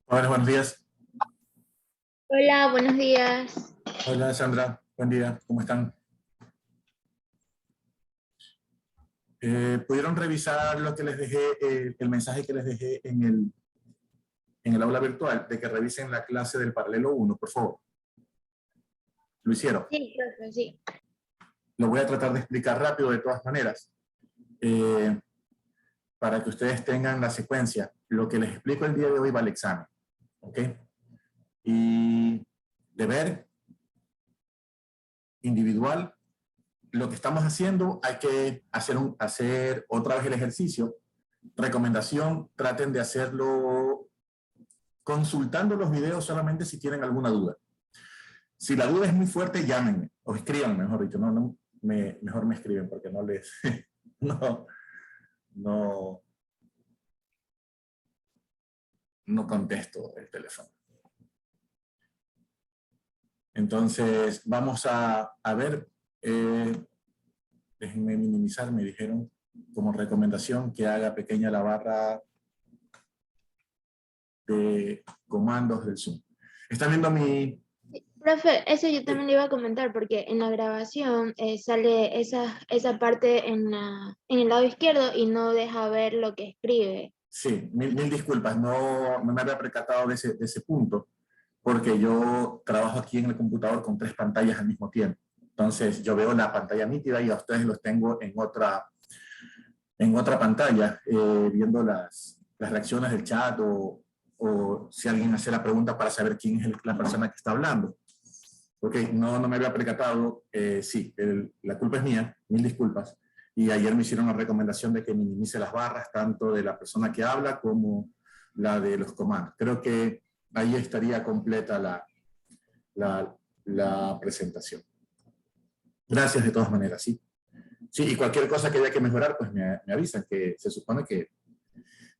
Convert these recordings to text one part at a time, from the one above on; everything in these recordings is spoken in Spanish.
Hola, buenos días. Hola, buenos días. Hola, Sandra. Buen día. ¿Cómo están? ¿Pudieron revisar lo que les dejé, el mensaje que les dejé en el aula virtual de que revisen la clase del paralelo 1, por favor? ¿Lo hicieron? Sí, profe, sí. Lo voy a tratar de explicar rápido de todas maneras, eh, para que ustedes tengan la secuencia. Lo que les explico el día de hoy va al examen, ¿ok? Y deber individual, lo que estamos haciendo, hay que hacer otra vez el ejercicio. Recomendación, traten de hacerlo consultando los videos solamente si tienen alguna duda. Si la duda es muy fuerte, llámenme o escriban, mejor dicho. Mejor me escriben porque no les... no, no, no contesto el teléfono. Entonces, vamos a ver. Déjenme minimizar, me dijeron como recomendación que haga pequeña la barra de comandos del Zoom. ¿Están viendo mi...? Profe, eso yo también le iba a comentar porque en la grabación sale esa parte en el lado izquierdo y no deja ver lo que escribe. Sí, mil disculpas, no me había percatado de ese punto, porque yo trabajo aquí en el computador con 3 pantallas al mismo tiempo. Entonces yo veo la pantalla nítida y a ustedes los tengo en otra pantalla, viendo las reacciones del chat o si alguien hace la pregunta para saber quién es la persona que está hablando. Ok, no me había percatado, sí, la culpa es mía, mil disculpas. Y ayer me hicieron la recomendación de que minimice las barras, tanto de la persona que habla como la de los comandos. Creo que ahí estaría completa la presentación. Gracias de todas maneras, sí. Sí, y cualquier cosa que haya que mejorar, pues me avisan, que se supone que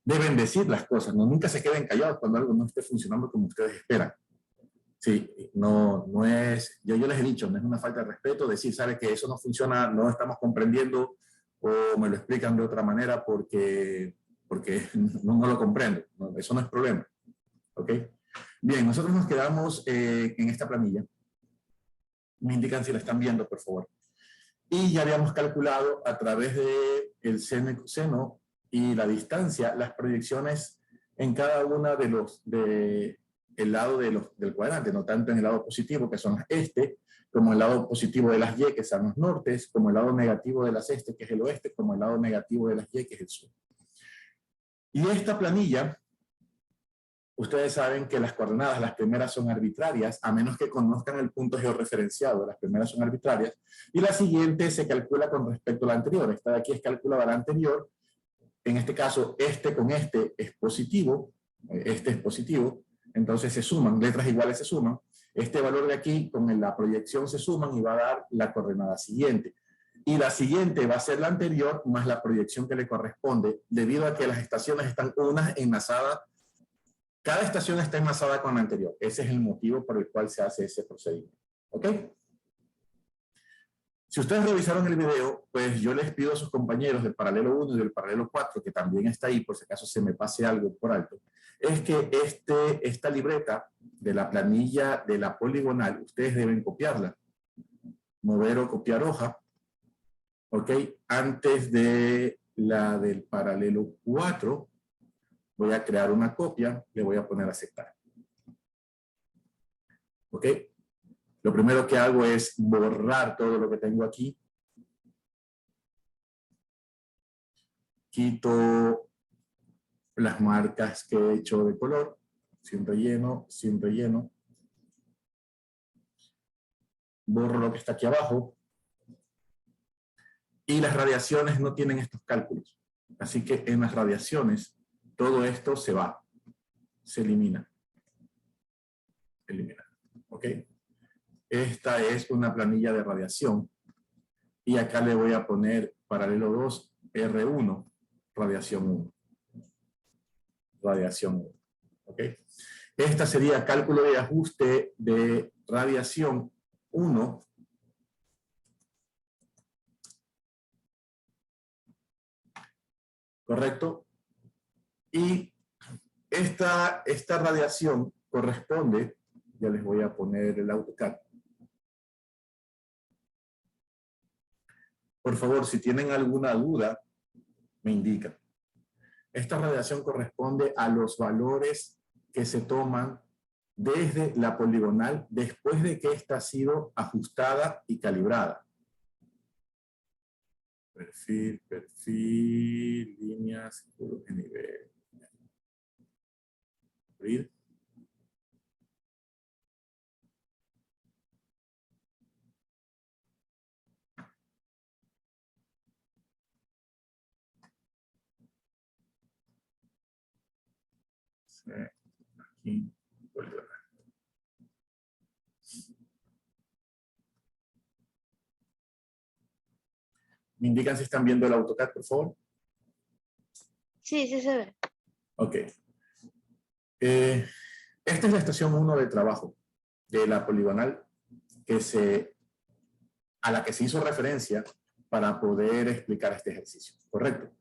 deben decir las cosas, ¿no? Nunca se queden callados cuando algo no esté funcionando como ustedes esperan. Sí, no es, yo les he dicho, no es una falta de respeto decir, sabe que eso no funciona, no estamos comprendiendo, o me lo explican de otra manera porque no lo comprendo. No, eso no es problema. ¿Ok? Bien, nosotros nos quedamos en esta planilla. Me indican si la están viendo, por favor. Y ya habíamos calculado a través del seno y coseno y la distancia, las proyecciones en cada una el lado del cuadrante, no tanto en el lado positivo, que son las este, como el lado positivo de las y, que son los nortes, como el lado negativo de las este, que es el oeste, como el lado negativo de las y, que es el sur. Y esta planilla, ustedes saben que las coordenadas, las primeras son arbitrarias, a menos que conozcan el punto georreferenciado, las primeras son arbitrarias, y la siguiente se calcula con respecto a la anterior. Esta de aquí es calculada la anterior, en este caso este con este es positivo, entonces se suman, letras iguales se suman, este valor de aquí con la proyección se suman y va a dar la coordenada siguiente. Y la siguiente va a ser la anterior más la proyección que le corresponde, debido a que las estaciones están unas enlazadas. Cada estación está enlazada con la anterior. Ese es el motivo por el cual se hace ese procedimiento. ¿Ok? Si ustedes revisaron el video, pues yo les pido a sus compañeros del paralelo 1 y del paralelo 4, que también está ahí, por si acaso se me pase algo por alto, es que esta libreta de la planilla de la poligonal, ustedes deben copiarla. Mover o copiar hoja. ¿Ok? Antes de la del paralelo 4, voy a crear una copia, le voy a poner aceptar. ¿Ok? Lo primero que hago es borrar todo lo que tengo aquí. Quito las marcas que he hecho de color, sin relleno, sin relleno. Borro lo que está aquí abajo. Y las radiaciones no tienen estos cálculos. Así que en las radiaciones, todo esto se va, se elimina. Elimina. ¿Ok? Esta es una planilla de radiación. Y acá le voy a poner paralelo 2, R1, radiación 1. Radiación 1. ¿Ok? Esta sería cálculo de ajuste de radiación 1. ¿Correcto? Y esta radiación corresponde, ya les voy a poner el AutoCAD. Por favor, si tienen alguna duda, me indican. Esta radiación corresponde a los valores que se toman desde la poligonal después de que ésta ha sido ajustada y calibrada. Perfil, perfil, líneas, círculos de nivel. Abrir. Aquí, poligonal. ¿Me indican si están viendo el AutoCAD, por favor? Sí, sí se ve. Ok. Esta es la estación 1 de trabajo de la poligonal a la que se hizo referencia para poder explicar este ejercicio, ¿correcto?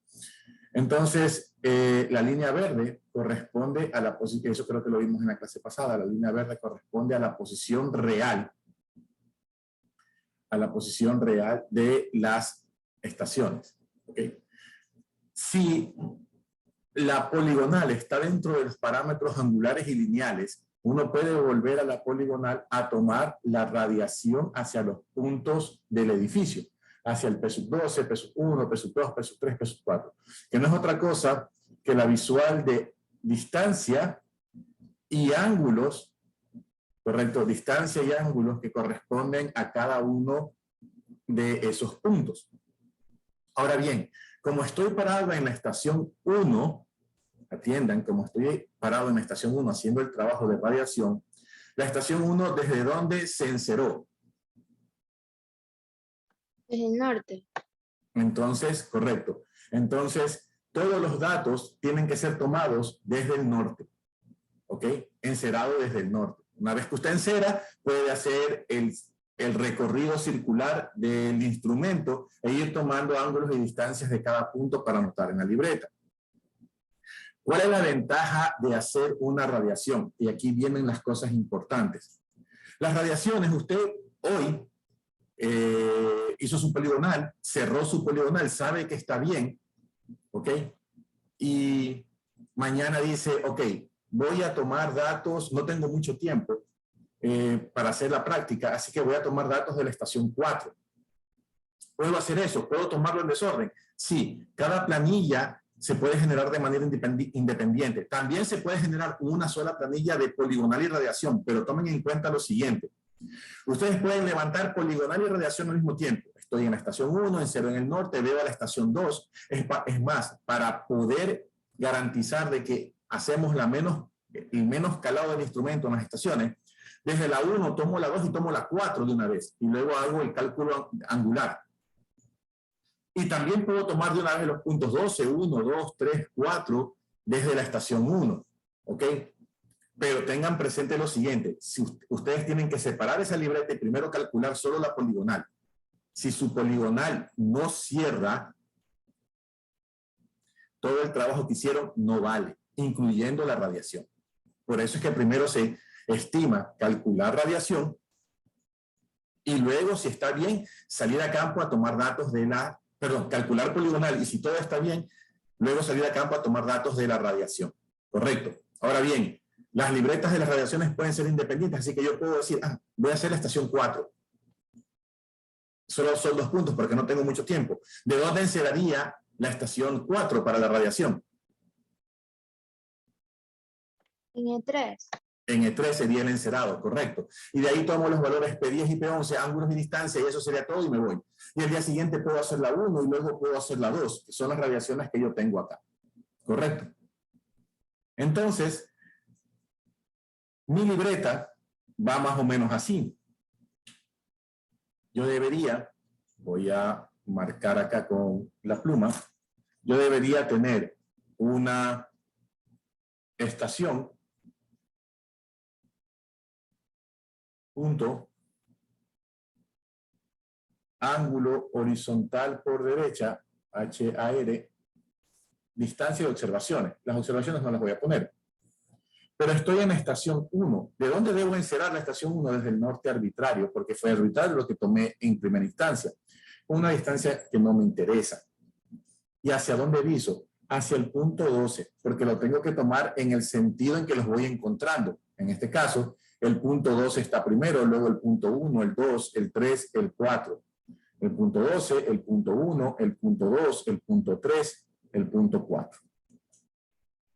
Entonces, la línea verde corresponde a la posición, eso creo que lo vimos en la clase pasada, la línea verde corresponde a la posición real de las estaciones, ¿ok? Si la poligonal está dentro de los parámetros angulares y lineales, uno puede volver a la poligonal a tomar la radiación hacia los puntos del edificio, hacia el P12, P1, P2, P3, P4, que no es otra cosa que la visual de distancia y ángulos, correcto, distancia y ángulos que corresponden a cada uno de esos puntos. Ahora bien, como estoy parado en la estación 1, atiendan, como estoy parado en la estación 1 haciendo el trabajo de radiación, la estación 1, ¿desde dónde se enceró? Desde el norte. Entonces, correcto. Entonces, todos los datos tienen que ser tomados desde el norte. ¿Ok? Encerado desde el norte. Una vez que usted encera, puede hacer el recorrido circular del instrumento e ir tomando ángulos y distancias de cada punto para anotar en la libreta. ¿Cuál es la ventaja de hacer una radiación? Y aquí vienen las cosas importantes. Las radiaciones, usted hoy hizo su poligonal, cerró su poligonal, sabe que está bien, ¿ok? Y mañana dice, ok, voy a tomar datos, no tengo mucho tiempo para hacer la práctica, así que voy a tomar datos de la estación 4. ¿Puedo hacer eso? ¿Puedo tomarlo en desorden? Sí, cada planilla se puede generar de manera independiente. También se puede generar una sola planilla de poligonal y radiación, pero tomen en cuenta lo siguiente. Ustedes pueden levantar poligonal y radiación al mismo tiempo. Estoy en la estación 1, encero en el norte, veo a la estación 2. Es más, para poder garantizar de que hacemos el menos calado del instrumento en las estaciones, desde la 1 tomo la 2 y tomo la 4 de una vez. Y luego hago el cálculo angular. Y también puedo tomar de una vez los puntos 12, 1, 2, 3, 4, desde la estación 1. ¿Ok? Pero tengan presente lo siguiente. Si ustedes tienen que separar esa libreta y primero calcular solo la poligonal. Si su poligonal no cierra, todo el trabajo que hicieron no vale, incluyendo la radiación. Por eso es que primero se estima calcular radiación y luego, si está bien, salir a campo a tomar datos de calcular poligonal, y si todo está bien, luego salir a campo a tomar datos de la radiación. Correcto. Ahora bien, las libretas de las radiaciones pueden ser independientes, así que yo puedo decir, voy a hacer la estación 4. Solo son 2 puntos porque no tengo mucho tiempo. ¿De dónde enceraría la estación 4 para la radiación? En E3. En E3 sería el encerado, correcto. Y de ahí tomo los valores P10 y P11, ángulos y distancia, y eso sería todo y me voy. Y el día siguiente puedo hacer la 1 y luego puedo hacer la 2, que son las radiaciones que yo tengo acá. Correcto. Entonces, mi libreta va más o menos así. Yo debería, voy a marcar acá con la pluma, yo debería tener una estación, punto, ángulo horizontal por derecha, HAR, distancia de observaciones. Las observaciones no las voy a poner. Pero estoy en la estación 1. ¿De dónde debo encerar la estación 1? Desde el norte arbitrario, porque fue arbitrario lo que tomé en primera instancia. Una distancia que no me interesa. ¿Y hacia dónde viso? Hacia el punto 12, porque lo tengo que tomar en el sentido en que los voy encontrando. En este caso, el punto 12 está primero, luego el punto 1, el 2, el 3, el 4. El punto 12, el punto 1, el punto 2, el punto 3, el punto 4.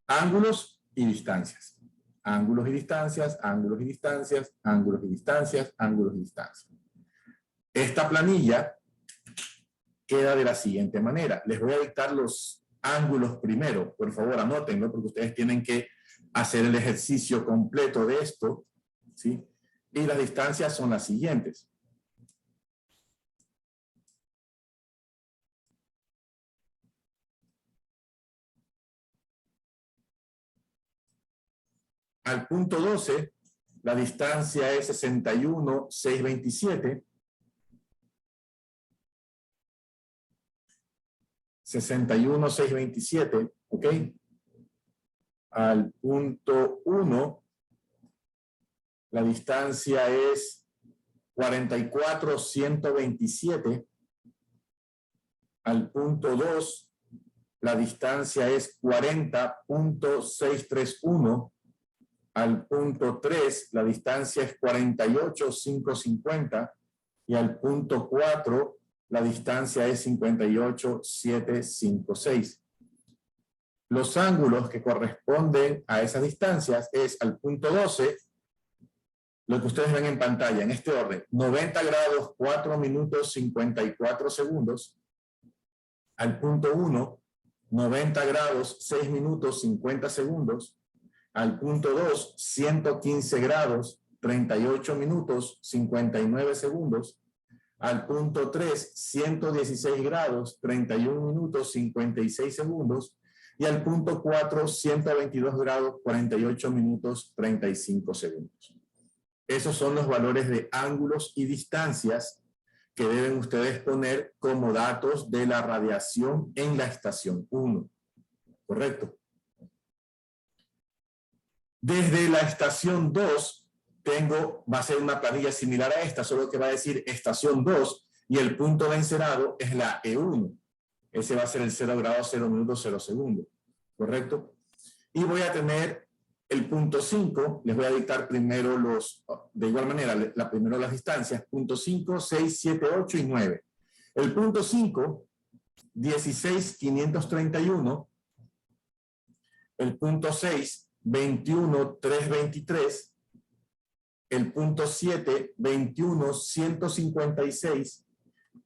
Ángulos y distancias. Ángulos y distancias, ángulos y distancias, ángulos y distancias, ángulos y distancias. Esta planilla queda de la siguiente manera. Les voy a dictar los ángulos primero. Por favor, anótenlo porque ustedes tienen que hacer el ejercicio completo de esto, ¿sí? Y las distancias son las siguientes. Al punto 12, la distancia es 61,627. 61,627, ¿ok? Al punto 1, la distancia es 44,127. Al punto 2, la distancia es 40,631. Al punto 3, la distancia es 48,550. Y al punto 4, la distancia es 58,756. Los ángulos que corresponden a esas distancias es al punto 12, lo que ustedes ven en pantalla, en este orden, 90 grados, 4 minutos, 54 segundos. Al punto 1, 90 grados, 6 minutos, 50 segundos. Al punto 2, 115 grados, 38 minutos, 59 segundos. Al punto 3, 116 grados, 31 minutos, 56 segundos. Y al punto 4, 122 grados, 48 minutos, 35 segundos. Esos son los valores de ángulos y distancias que deben ustedes poner como datos de la radiación en la estación 1. ¿Correcto? Desde la estación 2, va a ser una planilla similar a esta, solo que va a decir estación 2 y el punto de encerado es la E1. Ese va a ser el 0 grados, 0 minutos, 0 segundos. ¿Correcto? Y voy a tener el punto 5, les voy a dictar primero de igual manera, primero las distancias, punto 5, 6, 7, 8 y 9. El punto 5, 16,531. El punto 6, 21,323. El punto 7, 21,156.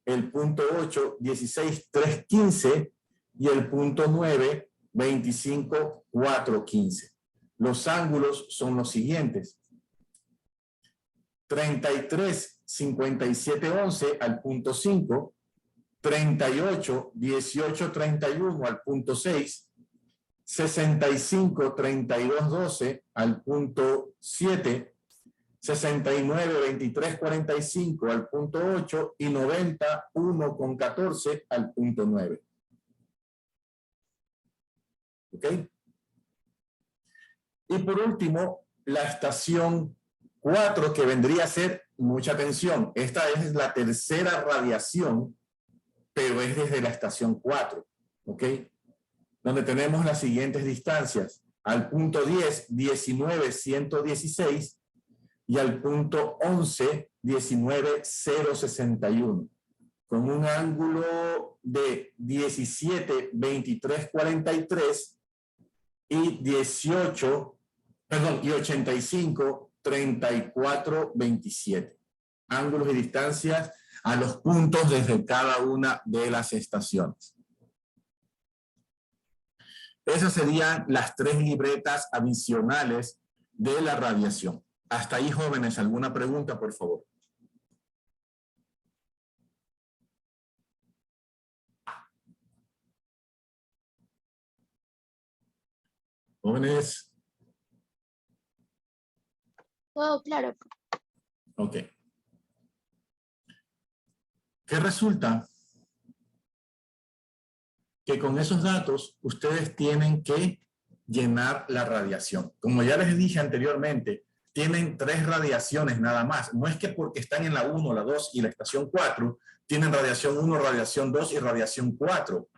El punto 8, 16,315. Y el punto 9, 25,415. Los ángulos son los siguientes. 33,5711 al punto 5, 38,1831 al punto 6, 65,3212 al punto 7, 69,2345 al punto 8 y 91,14 al punto 9. ¿Ok? Y por último, la estación 4, que vendría a ser, mucha atención, esta es la tercera radiación, pero es desde la estación 4, ¿ok? Donde tenemos las siguientes distancias. Al punto 10, 19,116 y al punto 11, 19,061. Con un ángulo de 17,2343 y 85,3427. Ángulos y distancias a los puntos desde cada una de las estaciones. Esas serían las 3 libretas adicionales de la radiación. Hasta ahí, jóvenes, ¿alguna pregunta, por favor? Jóvenes. Todo claro. Ok. ¿Qué resulta? Que con esos datos ustedes tienen que llenar la radiación. Como ya les dije anteriormente, tienen 3 radiaciones nada más. No es que porque están en la 1, la 2 y la estación 4, tienen radiación 1, radiación 2 y radiación 4.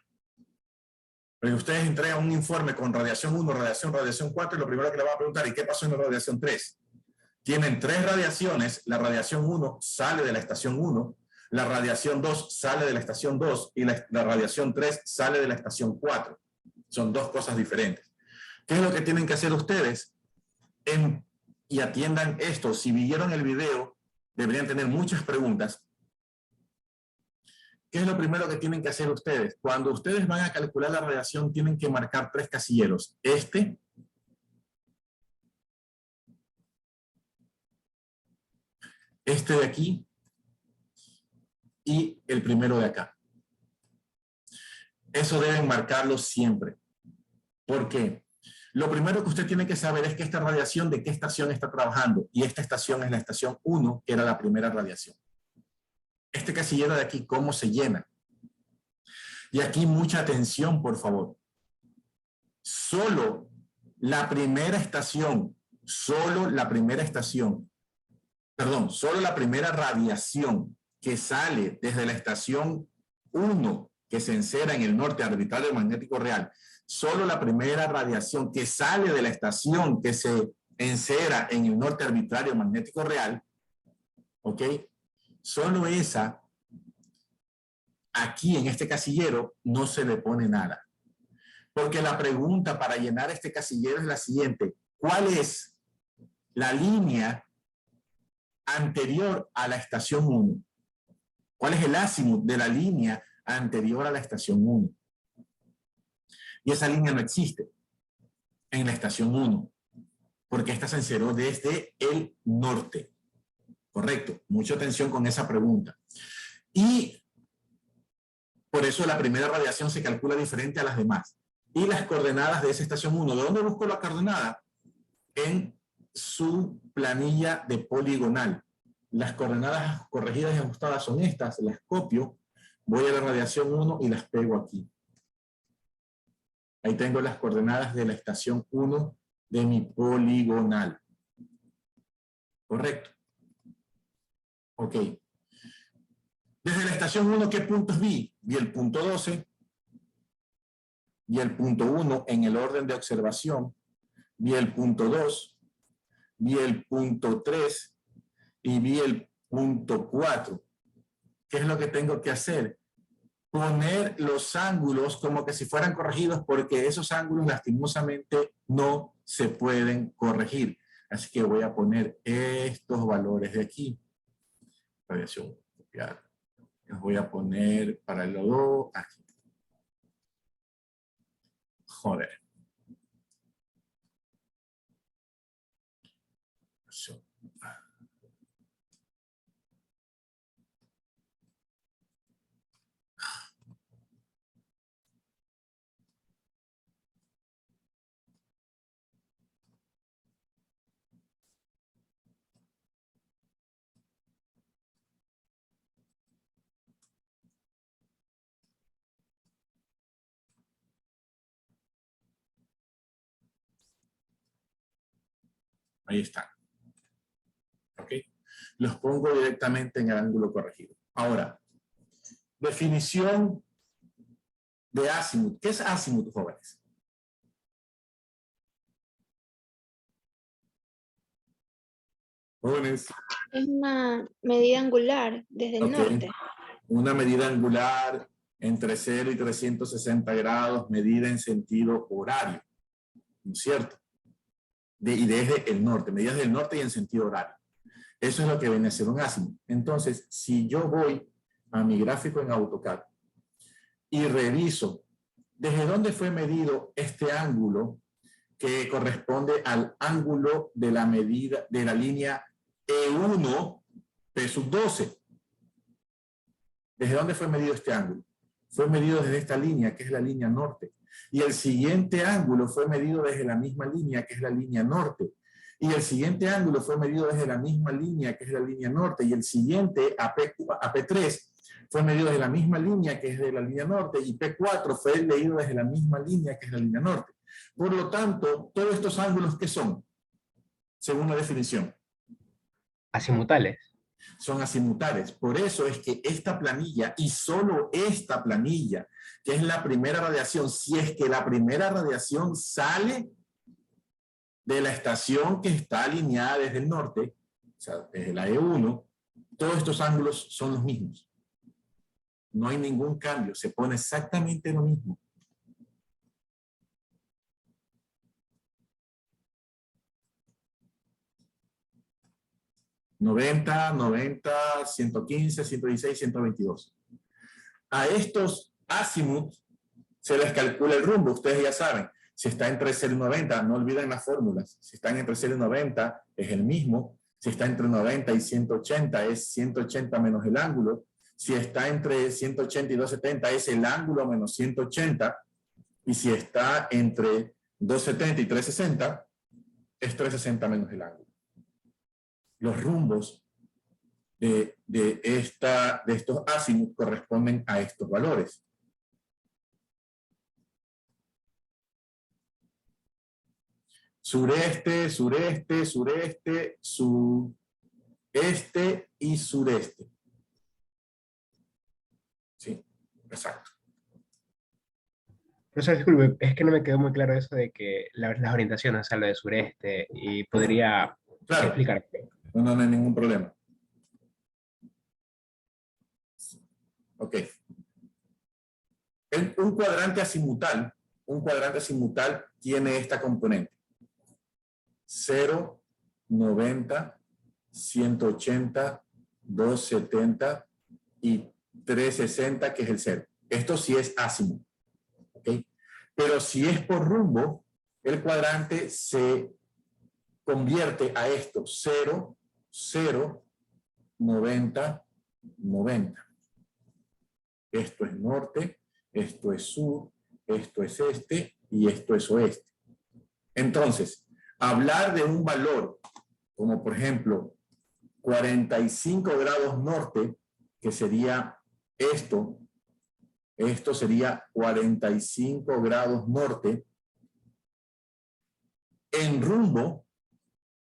Pero ustedes entregan un informe con radiación 1, radiación 4, y lo primero que le van a preguntar, ¿y qué pasó en la radiación 3? Tienen 3 radiaciones, la radiación 1 sale de la estación 1, la radiación 2 sale de la estación 2 y la radiación 3 sale de la estación 4. Son 2 cosas diferentes. ¿Qué es lo que tienen que hacer ustedes? Y atiendan esto. Si vieron el video, deberían tener muchas preguntas. ¿Qué es lo primero que tienen que hacer ustedes? Cuando ustedes van a calcular la radiación, tienen que marcar 3 casilleros. Este de aquí y el primero de acá. Eso deben marcarlo siempre. ¿Por qué? Lo primero que usted tiene que saber es que esta radiación de qué estación está trabajando, y esta estación es la estación 1, que era la primera radiación. Este casillero de aquí, ¿cómo se llena? Y aquí mucha atención, por favor. Solo la primera radiación que sale desde la estación 1, que se encera en el norte arbitrario magnético real, solo la primera radiación que sale de la estación que se encera en el norte arbitrario magnético real, ¿ok? Solo esa, aquí en este casillero, no se le pone nada. Porque la pregunta para llenar este casillero es la siguiente: ¿cuál es la línea anterior a la estación 1? ¿Cuál es el azimut de la línea anterior a la estación 1? Y esa línea no existe en la estación 1, porque esta se enceró desde el norte. Correcto. Mucha atención con esa pregunta. Y por eso la primera radiación se calcula diferente a las demás. Y las coordenadas de esa estación 1. ¿De dónde busco la coordenada? En su planilla de poligonal. Las coordenadas corregidas y ajustadas son estas. Las copio, voy a la radiación 1 y las pego aquí. Ahí tengo las coordenadas de la estación 1 de mi poligonal. ¿Correcto? Ok. Desde la estación 1, ¿qué puntos vi? Vi el punto 12, vi el punto 1 en el orden de observación, vi el punto 2, vi el punto 3 y vi el punto 4. ¿Qué es lo que tengo que hacer? Poner los ángulos como que si fueran corregidos, porque esos ángulos lastimosamente no se pueden corregir. Así que voy a poner estos valores de aquí. Radiación, copiar. Los voy a poner para el lodo aquí. Joder. Ahí están. ¿Ok? Los pongo directamente en el ángulo corregido. Ahora, definición de azimut. ¿Qué es azimut, jóvenes? Jóvenes. Es una medida angular desde el norte. Una medida angular entre 0 y 360 grados, medida en sentido horario. ¿No es cierto? Y desde el norte, medidas del norte y en sentido horario. Eso es lo que viene a ser un azimut. Entonces, si yo voy a mi gráfico en AutoCAD y reviso desde dónde fue medido este ángulo que corresponde al ángulo de la medida de la línea E1 P sub 12. ¿Desde dónde fue medido este ángulo? Fue medido desde esta línea, que es la línea norte. Y el siguiente ángulo fue medido desde la misma línea, que es la línea norte. Y el siguiente ángulo fue medido desde la misma línea, que es la línea norte. Y el siguiente, AP3, fue medido desde la misma línea, que es de la línea norte. Y P4 fue medido desde la misma línea, que es la línea norte. Por lo tanto, todos estos ángulos, ¿qué son? Según la definición. Azimutales. Son azimutales. Por eso es que esta planilla, y solo esta planilla, que es la primera radiación, si es que la primera radiación sale de la estación que está alineada desde el norte, o sea, desde la E1, todos estos ángulos son los mismos. No hay ningún cambio, se pone exactamente lo mismo. ...90, 90, 115, 116, 122. A estos azimuth se les calcula el rumbo, ustedes ya saben. Si está entre 0 y 90, no olviden las fórmulas. Si están entre 0 y 90, es el mismo. Si está entre 90 y 180, es 180 menos el ángulo. Si está entre 180 y 270, es el ángulo menos 180. Y si está entre 270 y 360, es 360 menos el ángulo. Los rumbos de estos azimuth corresponden a estos valores. Sureste, sureste, sureste, sureste y sureste. Sí, exacto. Profesor, disculpe, es que no me quedó muy claro eso de que las orientaciones a lo de sureste y podría Claro. explicar. No hay ningún problema. Ok. Un cuadrante azimutal tiene esta componente. 0, 90, 180, 270 y 360, que es el 0. Esto sí es azimut. ¿Ok? Pero si es por rumbo, el cuadrante se convierte a esto. 0, 0, 90, 90. Esto es norte, esto es sur, esto es este y esto es oeste. Entonces, hablar de un valor como por ejemplo 45 grados norte, que sería esto sería 45 grados norte, en rumbo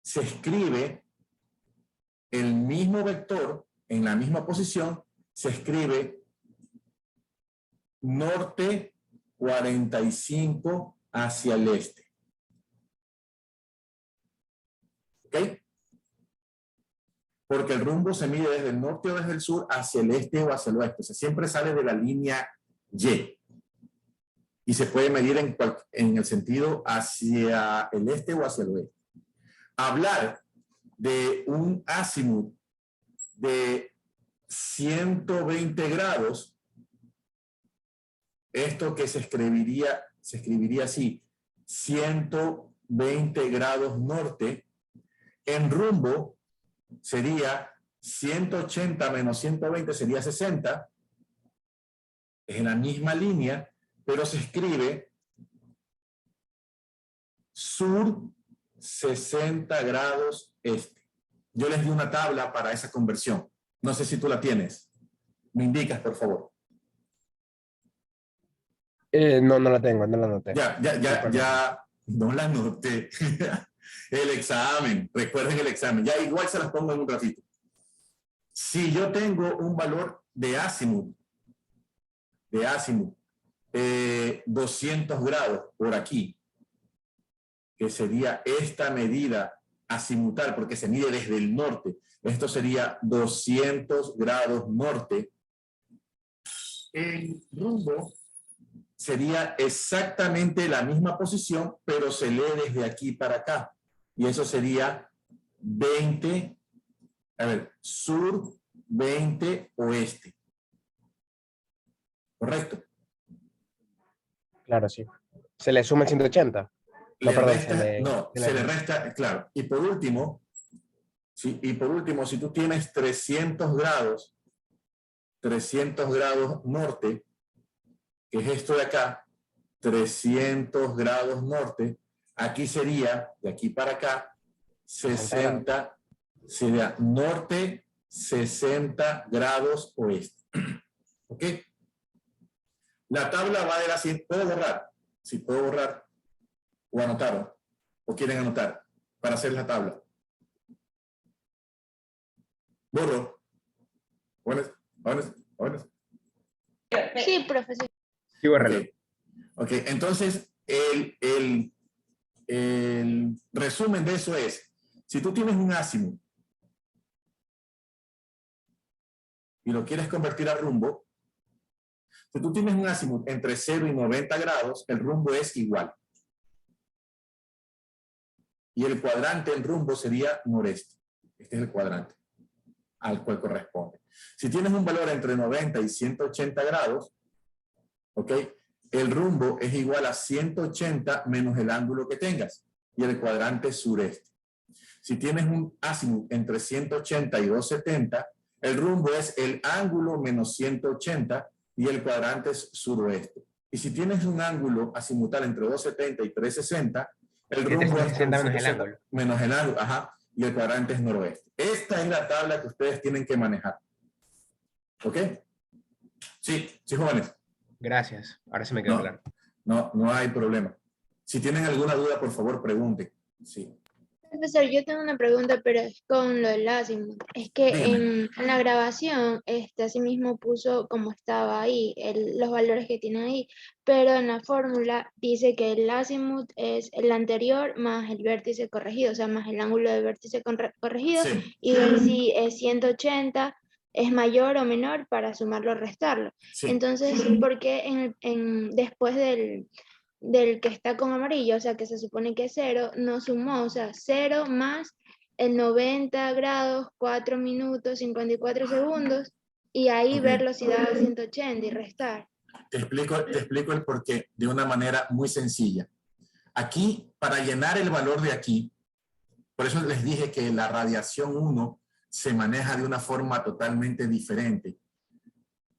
se escribe el mismo vector en la misma posición, se escribe norte 45 hacia el este. ¿Ok? Porque el rumbo se mide desde el norte o desde el sur hacia el este o hacia el oeste. O sea, siempre sale de la línea Y. Y se puede medir en el sentido hacia el este o hacia el oeste. Hablar de un azimut de 120 grados, esto que se escribiría así, 120 grados norte, en rumbo sería 180 menos 120 sería 60, es en la misma línea, pero se escribe sur 60 grados este. Yo les di una tabla para esa conversión. No sé si tú la tienes. Me indicas, por favor. No la tengo, no la noté. Ya, no la noté. El examen, recuerden el examen. Ya igual se las pongo en un ratito. Si yo tengo un valor de azimut, 200 grados por aquí, que sería esta medida azimutal, porque se mide desde el norte. Esto sería 200 grados norte. El rumbo sería exactamente la misma posición, pero se lee desde aquí para acá. Y eso sería 20, sur, 20, oeste. ¿Correcto? Claro, sí. ¿Se le suma el 180? Se le resta, claro. Y por último, si tú tienes 300 grados norte, que es esto de acá, 300 grados norte, aquí sería, de aquí para acá, 60, sería norte, 60 grados oeste. ¿Ok? La tabla va de la siguiente. ¿Puedo borrar? Sí, puedo borrar. ¿O anotaron? ¿O quieren anotar para hacer la tabla? Borro. ¿Jóvenes? Sí, profesor. Sí, bórralo. Ok, entonces el resumen de eso es, si tú tienes un azimut y lo quieres convertir a rumbo, si tú tienes un azimut entre 0 y 90 grados, el rumbo es igual. Y el cuadrante en rumbo sería noreste. Este es el cuadrante al cual corresponde. Si tienes un valor entre 90 y 180 grados, ¿ok? El rumbo es igual a 180 menos el ángulo que tengas. Y el cuadrante es sureste. Si tienes un azimut entre 180 y 270, el rumbo es el ángulo menos 180 y el cuadrante es suroeste. Y si tienes un ángulo azimutal entre 270 y 360, el rumbo es 360 menos el ángulo. Menos el ángulo, ajá, y el cuadrante es noroeste. Esta es la tabla que ustedes tienen que manejar. ¿Ok? Sí, jóvenes. Gracias. Ahora sí me quedó claro. No hay problema. Si tienen alguna duda, por favor, pregunten. Sí. Profesor, yo tengo una pregunta, pero es con lo del azimut. Es que en la grabación, así mismo puso como estaba ahí, los valores que tiene ahí, pero en la fórmula dice que el azimut es el anterior más el vértice corregido, o sea, más el ángulo de vértice corregido, Sí. y ver si es 180 es mayor o menor para sumarlo o restarlo. Sí. Entonces, ¿por qué después del que está con amarillo, o sea, que se supone que es 0, no sumó, o sea, 0 más el 90 grados, 4 minutos, 54 segundos, y ahí verlo si daba 180 y restar? Te explico el porqué de una manera muy sencilla. Aquí, para llenar el valor de aquí, por eso les dije que la radiación 1 se maneja de una forma totalmente diferente.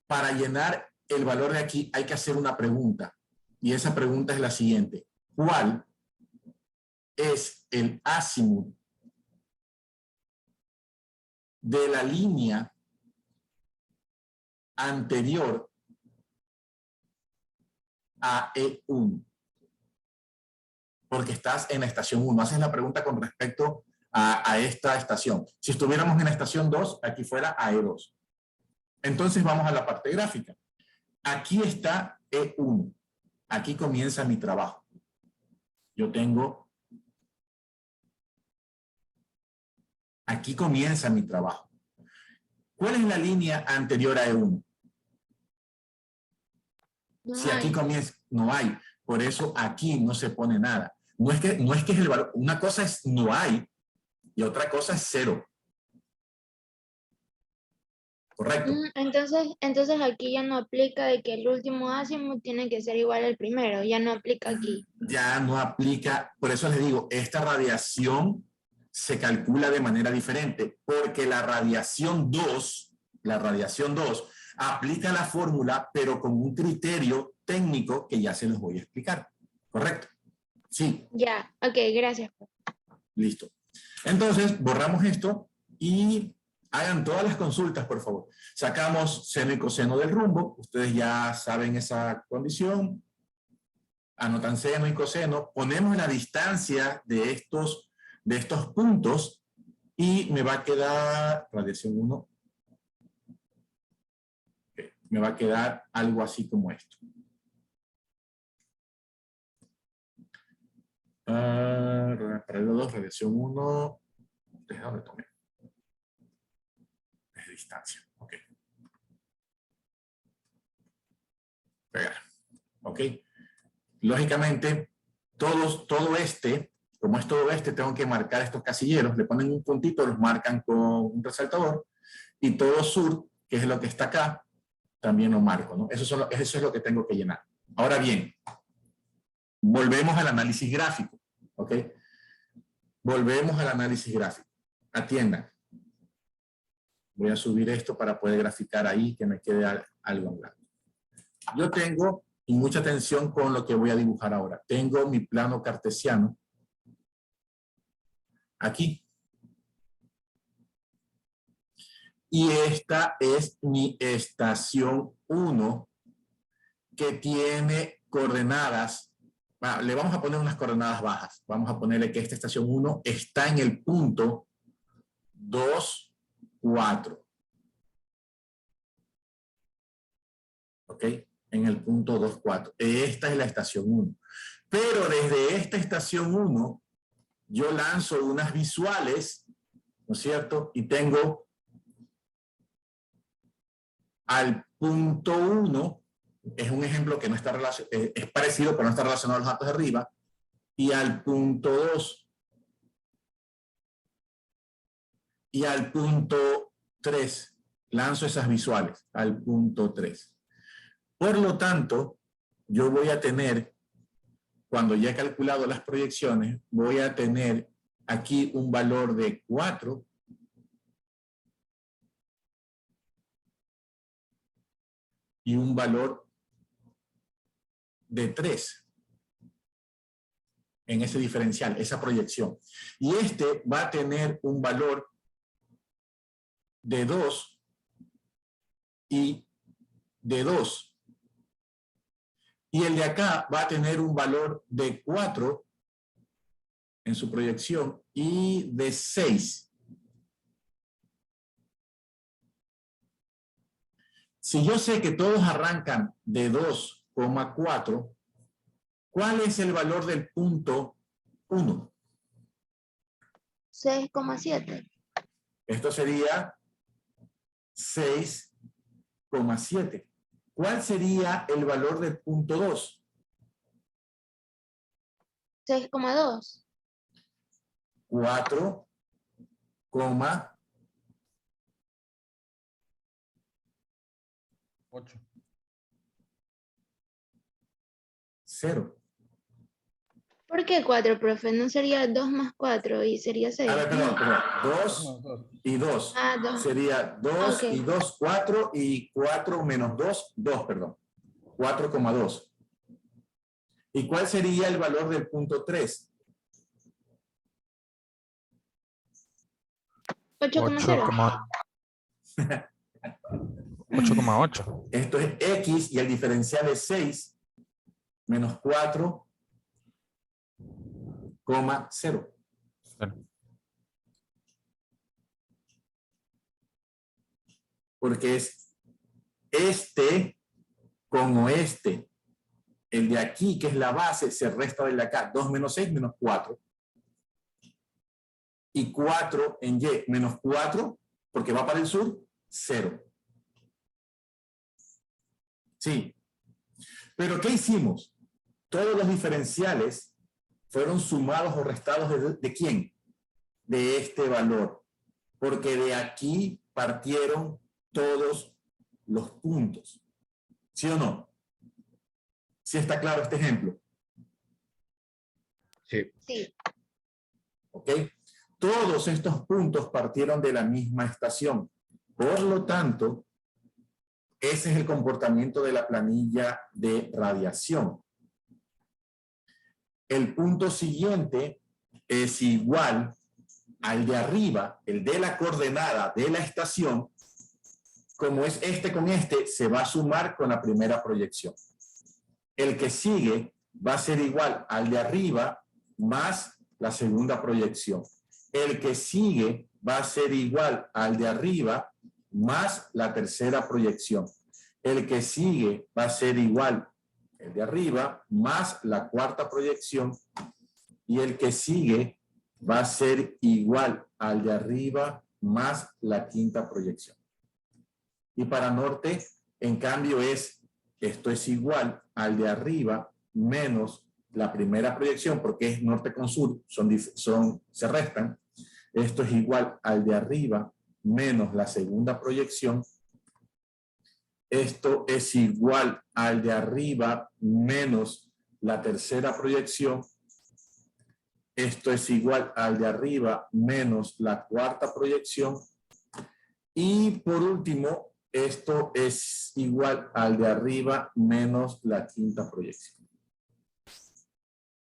Para llenar el valor de aquí hay que hacer una pregunta. Y esa pregunta es la siguiente. ¿Cuál es el azimut de la línea anterior a E1? Porque estás en la estación 1. Haces la pregunta con respecto a esta estación. Si estuviéramos en la estación 2, aquí fuera a E2. Entonces vamos a la parte gráfica. Aquí está E1. Aquí comienza mi trabajo. Yo tengo... Aquí comienza mi trabajo. ¿Cuál es la línea anterior a E1? Si aquí comienza, no hay. Por eso aquí no se pone nada. No es que es el valor. Una cosa es no hay y otra cosa es 0. ¿Correcto? Entonces aquí ya no aplica de que el último azimut tiene que ser igual al primero, ya no aplica aquí. Ya no aplica, por eso les digo, esta radiación se calcula de manera diferente, porque la radiación 2 aplica la fórmula, pero con un criterio técnico que ya se los voy a explicar. ¿Correcto? Sí. Ya, ok, gracias. Listo. Entonces, borramos esto y hagan todas las consultas, por favor. Sacamos seno y coseno del rumbo. Ustedes ya saben esa condición. Anotan seno y coseno. Ponemos la distancia de estos puntos y me va a quedar radiación 1. Me va a quedar algo así como esto. Paralelo 2, radiación 1. ¿Desde dónde tomé? Es distancia. Ok. Pegar. Ok. Lógicamente, como es todo este, tengo que marcar estos casilleros. Le ponen un puntito, los marcan con un resaltador. Y todo sur, que es lo que está acá, también lo marco, ¿no? Eso es lo que tengo que llenar. Ahora bien, volvemos al análisis gráfico. ¿Ok? Volvemos al análisis gráfico. Atiendan. Voy a subir esto para poder graficar ahí, que me quede algo en blanco. Yo tengo, y mucha atención con lo que voy a dibujar ahora, tengo mi plano cartesiano aquí. Y esta es mi estación 1, que tiene coordenadas le vamos a poner unas coordenadas bajas. Vamos a ponerle que esta estación 1 está en el punto 2, 4. ¿Ok? En el punto 2, 4. Esta es la estación 1. Pero desde esta estación 1, yo lanzo unas visuales, ¿no es cierto? Y tengo al punto 1, es un ejemplo que no está relacionado, es parecido, pero no está relacionado a los datos de arriba, y al punto 2, y al punto 3, lanzo esas visuales, al punto 3. Por lo tanto, yo voy a tener, cuando ya he calculado las proyecciones, voy a tener aquí un valor de 4, y un valor de 3 en ese diferencial, esa proyección. Y este va a tener un valor de 2 y de 2. Y el de acá va a tener un valor de 4 en su proyección y de 6. Si yo sé que todos arrancan de 2,4, ¿cuál es el valor del punto 1? 6,7. Esto sería 6,7. ¿Cuál sería el valor del punto 2? 6,2. 4,0. 8. 0. ¿Por qué 4, profe? ¿No sería 2 más 4 y sería 6? A ver, perdón. 2 y 2. Ah, 2. Sería 2 Ok. y 2, 4 y 4 menos 2, 2, perdón. 4,2. ¿Y cuál sería el valor del punto 3? 8,0. 8,8. Esto es X y el diferencial es 6 menos 4,0. Porque es este como este. El de aquí, que es la base, se resta del de acá. 2 menos 6 menos 4. Y 4 en Y menos 4, porque va para el sur, 0. Sí. Pero ¿qué hicimos? Todos los diferenciales fueron sumados o restados ¿de quién? De este valor. Porque de aquí partieron todos los puntos. ¿Sí o no? ¿Sí está claro este ejemplo? Sí. Sí. ¿Ok? Todos estos puntos partieron de la misma estación. Por lo tanto, ese es el comportamiento de la planilla de radiación. El punto siguiente es igual al de arriba, el de la coordenada de la estación. Como es este con este, se va a sumar con la primera proyección. El que sigue va a ser igual al de arriba más la segunda proyección. El que sigue va a ser igual al de arriba más la tercera proyección. El que sigue va a ser igual el de arriba más la cuarta proyección. Y el que sigue va a ser igual al de arriba más la quinta proyección. Y para norte, en cambio, esto es igual al de arriba menos la primera proyección, porque es norte con sur, se restan. Esto es igual al de arriba menos la segunda proyección. Esto es igual al de arriba menos la tercera proyección. Esto es igual al de arriba menos la cuarta proyección. Y por último, esto es igual al de arriba menos la quinta proyección.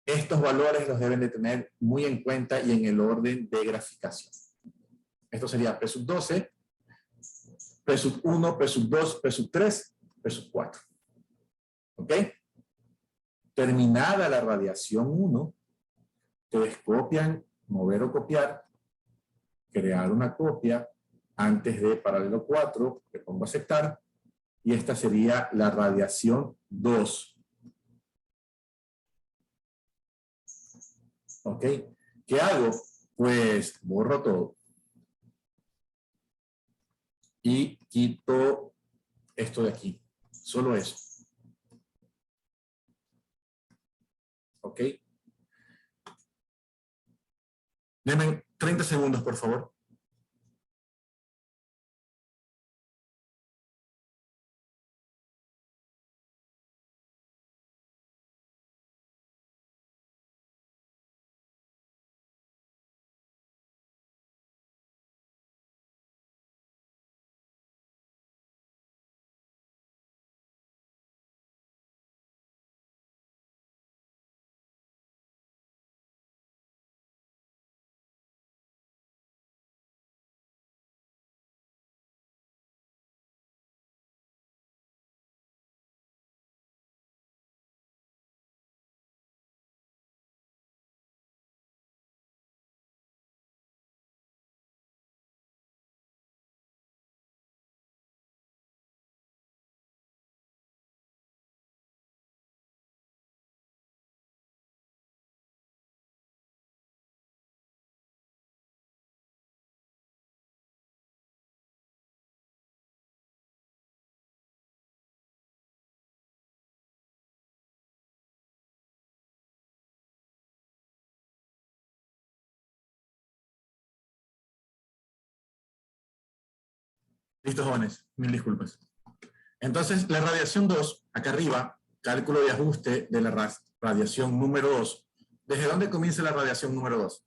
Estos valores los deben de tener muy en cuenta y en el orden de graficación. Esto sería P sub 12, P sub 1, P sub 2, P sub 3, P sub 4. ¿Ok? Terminada la radiación 1, ustedes copian, mover o copiar, crear una copia, antes de paralelo 4, le pongo aceptar, y esta sería la radiación 2. ¿Ok? ¿Qué hago? Pues borro todo. Y quito esto de aquí. Solo eso. ¿Ok? Denme 30 segundos, por favor. Listo, jóvenes. Mil disculpas. Entonces, la radiación 2, acá arriba, cálculo de ajuste de la radiación número 2. ¿Desde dónde comienza la radiación número 2?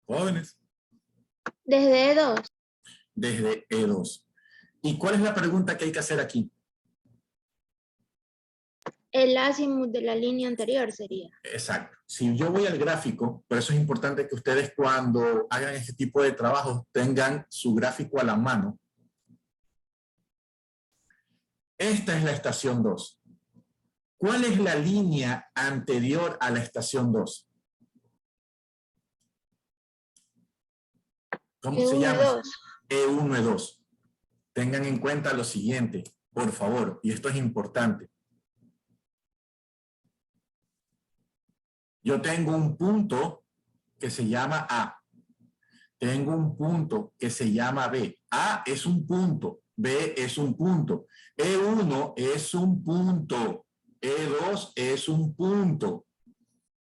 Jóvenes. Desde E2. Desde E2. ¿Y cuál es la pregunta que hay que hacer aquí? El azimut de la línea anterior sería. Exacto. Si yo voy al gráfico, por eso es importante que ustedes cuando hagan este tipo de trabajos tengan su gráfico a la mano. Esta es la estación 2. ¿Cuál es la línea anterior a la estación 2? ¿Cómo se llama? E1, E2. Tengan en cuenta lo siguiente, por favor, y esto es importante. Yo tengo un punto que se llama A. Tengo un punto que se llama B. A es un punto, B es un punto. E1 es un punto, E2 es un punto.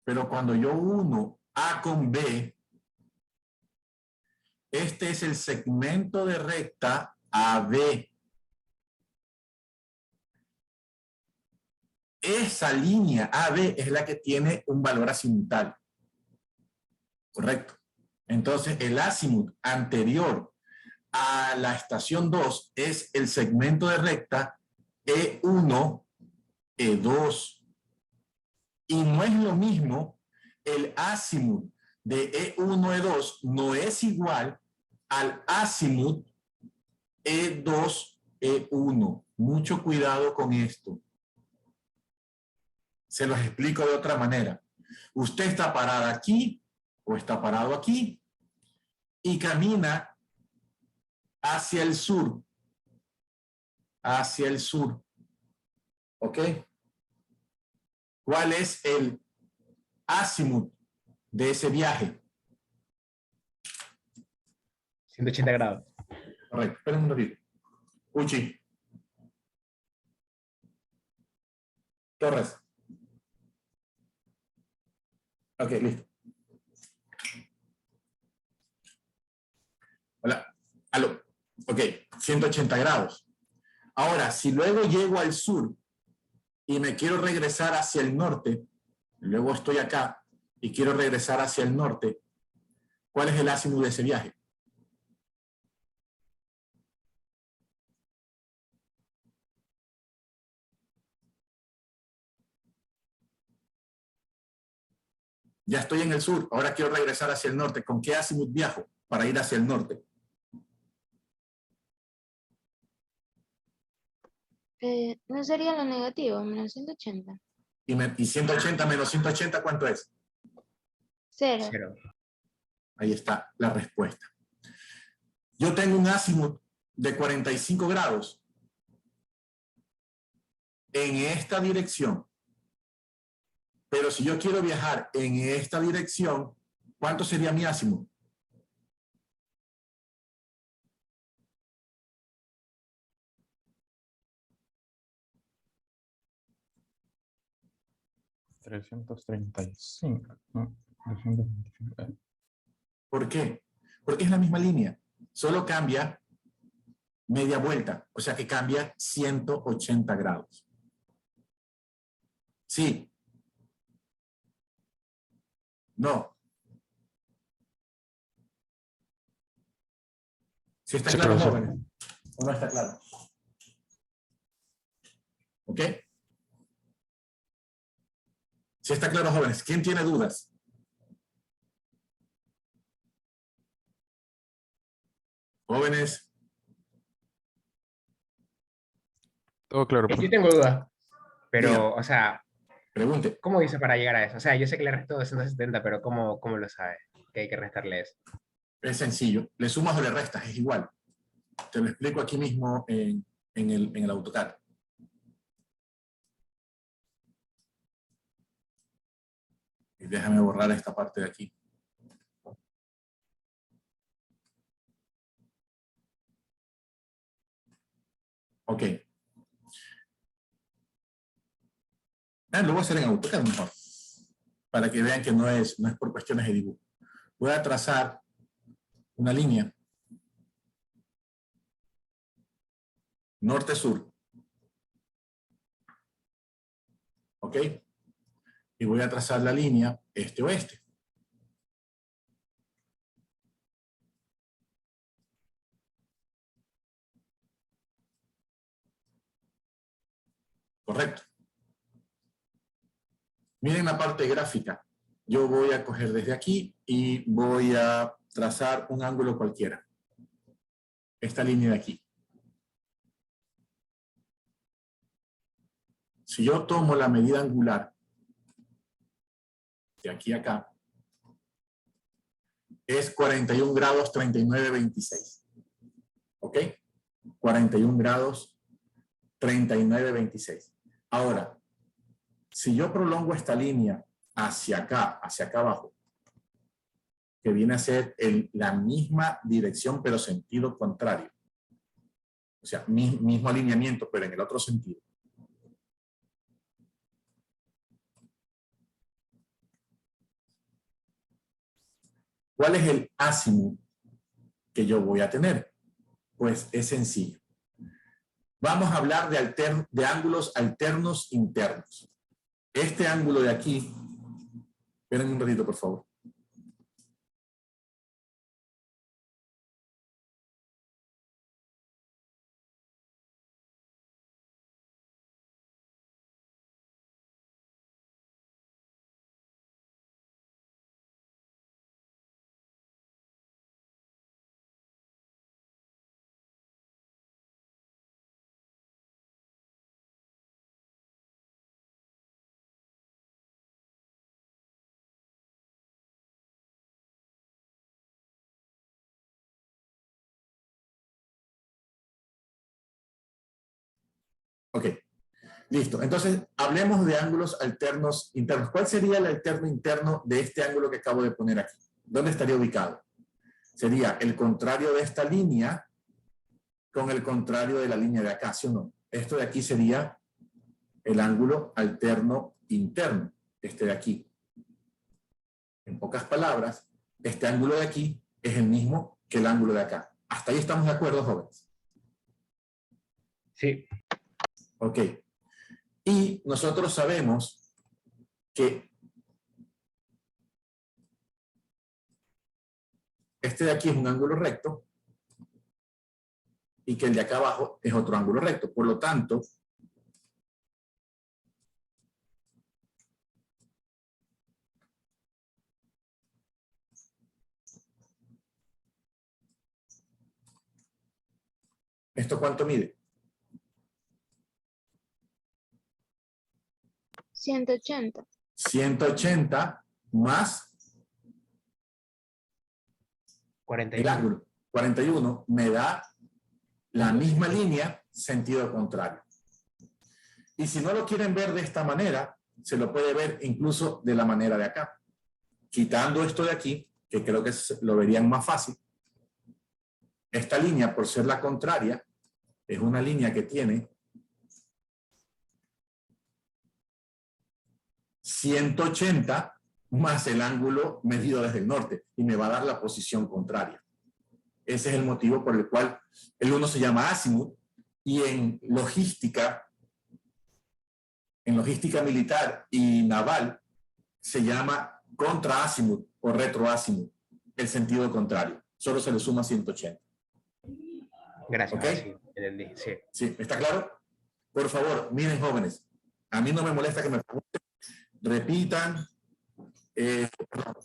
Pero cuando yo uno A con B, este es el segmento de recta AB. Esa línea AB es la que tiene un valor azimutal. Correcto. Entonces, el azimut anterior a la estación 2 es el segmento de recta E1, E2. Y no es lo mismo, el azimut de E1, E2 no es igual al azimut E2, E1. Mucho cuidado con esto. Se los explico de otra manera. Usted está parada aquí o está parado aquí y camina hacia el sur. Hacia el sur. ¿Ok? ¿Cuál es el azimut de ese viaje? 180 grados. Correcto. Esperen un ratito. Uchi. Torres. Ok, listo. Hola. Aló. Ok, 180 grados. Ahora, si luego llego al sur y me quiero regresar hacia el norte, luego estoy acá y quiero regresar hacia el norte, ¿cuál es el azimut de ese viaje? Ya estoy en el sur, ahora quiero regresar hacia el norte. ¿Con qué azimut viajo para ir hacia el norte? No sería lo negativo, menos 180. Y 180 menos 180, ¿cuánto es? 0. 0. Ahí está la respuesta. Yo tengo un azimut de 45 grados en esta dirección. Pero si yo quiero viajar en esta dirección, ¿cuánto sería mi azimut? $335, ¿no? 225. ¿Por qué? Porque es la misma línea. Solo cambia media vuelta. O sea que cambia 180 grados. Sí. No. ¿Sí está Sí, claro, profesor. jóvenes? ¿O no está claro? ¿Ok? ¿Sí está claro, jóvenes? ¿Quién tiene dudas? Jóvenes. Todo claro, Yo profe. tengo dudas, pero, Diga. o sea, Pregunte. ¿cómo hice para llegar a eso? O sea, yo sé que le restó 270, pero ¿cómo lo sabe? Que hay que restarle eso. Es sencillo. Le sumas o le restas, es igual. Te lo explico aquí mismo en el AutoCAD. Y déjame borrar esta parte de aquí. Ok. Lo voy a hacer en AutoCAD mejor. Para que vean que no es por cuestiones de dibujo. Voy a trazar una línea. Norte-sur. ¿Ok? Y voy a trazar la línea este-oeste. Correcto. Miren la parte gráfica. Yo voy a coger desde aquí y voy a trazar un ángulo cualquiera. Esta línea de aquí. Si yo tomo la medida angular de aquí a acá, es 41 grados 39,26. ¿Ok? 41 grados 39,26. Ahora, si yo prolongo esta línea hacia acá abajo, que viene a ser la misma dirección, pero sentido contrario. O sea, mismo alineamiento, pero en el otro sentido. ¿Cuál es el azimut que yo voy a tener? Pues es sencillo. Vamos a hablar de ángulos alternos internos. Este ángulo de aquí, esperen un ratito, por favor. Ok, listo. Entonces, hablemos de ángulos alternos internos. ¿Cuál sería el alterno interno de este ángulo que acabo de poner aquí? ¿Dónde estaría ubicado? Sería el contrario de esta línea con el contrario de la línea de acá, ¿sí o no? Esto de aquí sería el ángulo alterno interno, este de aquí. En pocas palabras, este ángulo de aquí es el mismo que el ángulo de acá. ¿Hasta ahí estamos de acuerdo, jóvenes? Sí. Ok. Y nosotros sabemos que este de aquí es un ángulo recto y que el de acá abajo es otro ángulo recto. Por lo tanto, ¿esto cuánto mide? 180. 180 más el 41. ángulo 41 me da la misma línea, sentido contrario. Y si no lo quieren ver de esta manera, se lo puede ver incluso de la manera de acá. Quitando esto de aquí, que creo que lo verían más fácil. Esta línea, por ser la contraria, es una línea que tiene 180 más el ángulo medido desde el norte y me va a dar la posición contraria. Ese es el motivo por el cual el uno se llama azimut y en logística militar y naval se llama contraazimut o retroazimut, el sentido contrario. Solo se le suma 180. Gracias. ¿Ok? Sí, entendí. Sí. ¿Sí? ¿Está claro? Por favor, miren jóvenes, a mí no me molesta que me pregunten, repitan,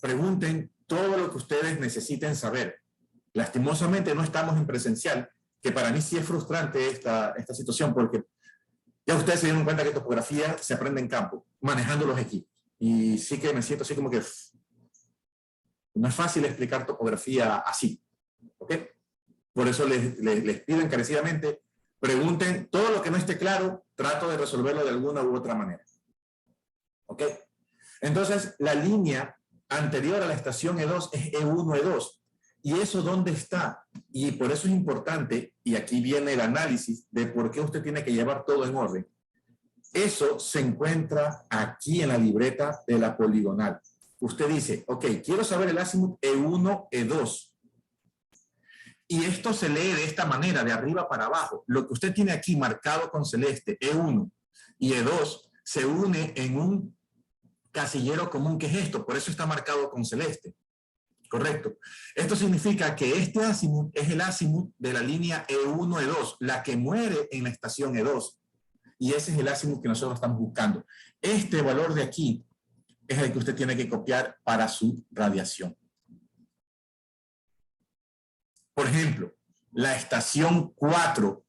pregunten todo lo que ustedes necesiten saber. Lastimosamente no estamos en presencial, que para mí sí es frustrante esta situación, porque ya ustedes se dieron cuenta que topografía se aprende en campo, manejando los equipos. Y sí que me siento así como que no es fácil explicar topografía así. ¿Ok? Por eso les pido encarecidamente, pregunten todo lo que no esté claro, trato de resolverlo de alguna u otra manera. ¿Ok? Entonces, la línea anterior a la estación E2 es E1, E2. ¿Y eso dónde está? Y por eso es importante, y aquí viene el análisis de por qué usted tiene que llevar todo en orden. Eso se encuentra aquí en la libreta de la poligonal. Usted dice, ok, quiero saber el azimut E1, E2. Y esto se lee de esta manera, de arriba para abajo. Lo que usted tiene aquí marcado con celeste, E1 y E2, se une en un casillero común, que es esto. Por eso está marcado con celeste. Correcto. Esto significa que este azimut es el azimut de la línea E1, E2, la que muere en la estación E2. Y ese es el azimut que nosotros estamos buscando. Este valor de aquí es el que usted tiene que copiar para su radiación. Por ejemplo, la estación 4.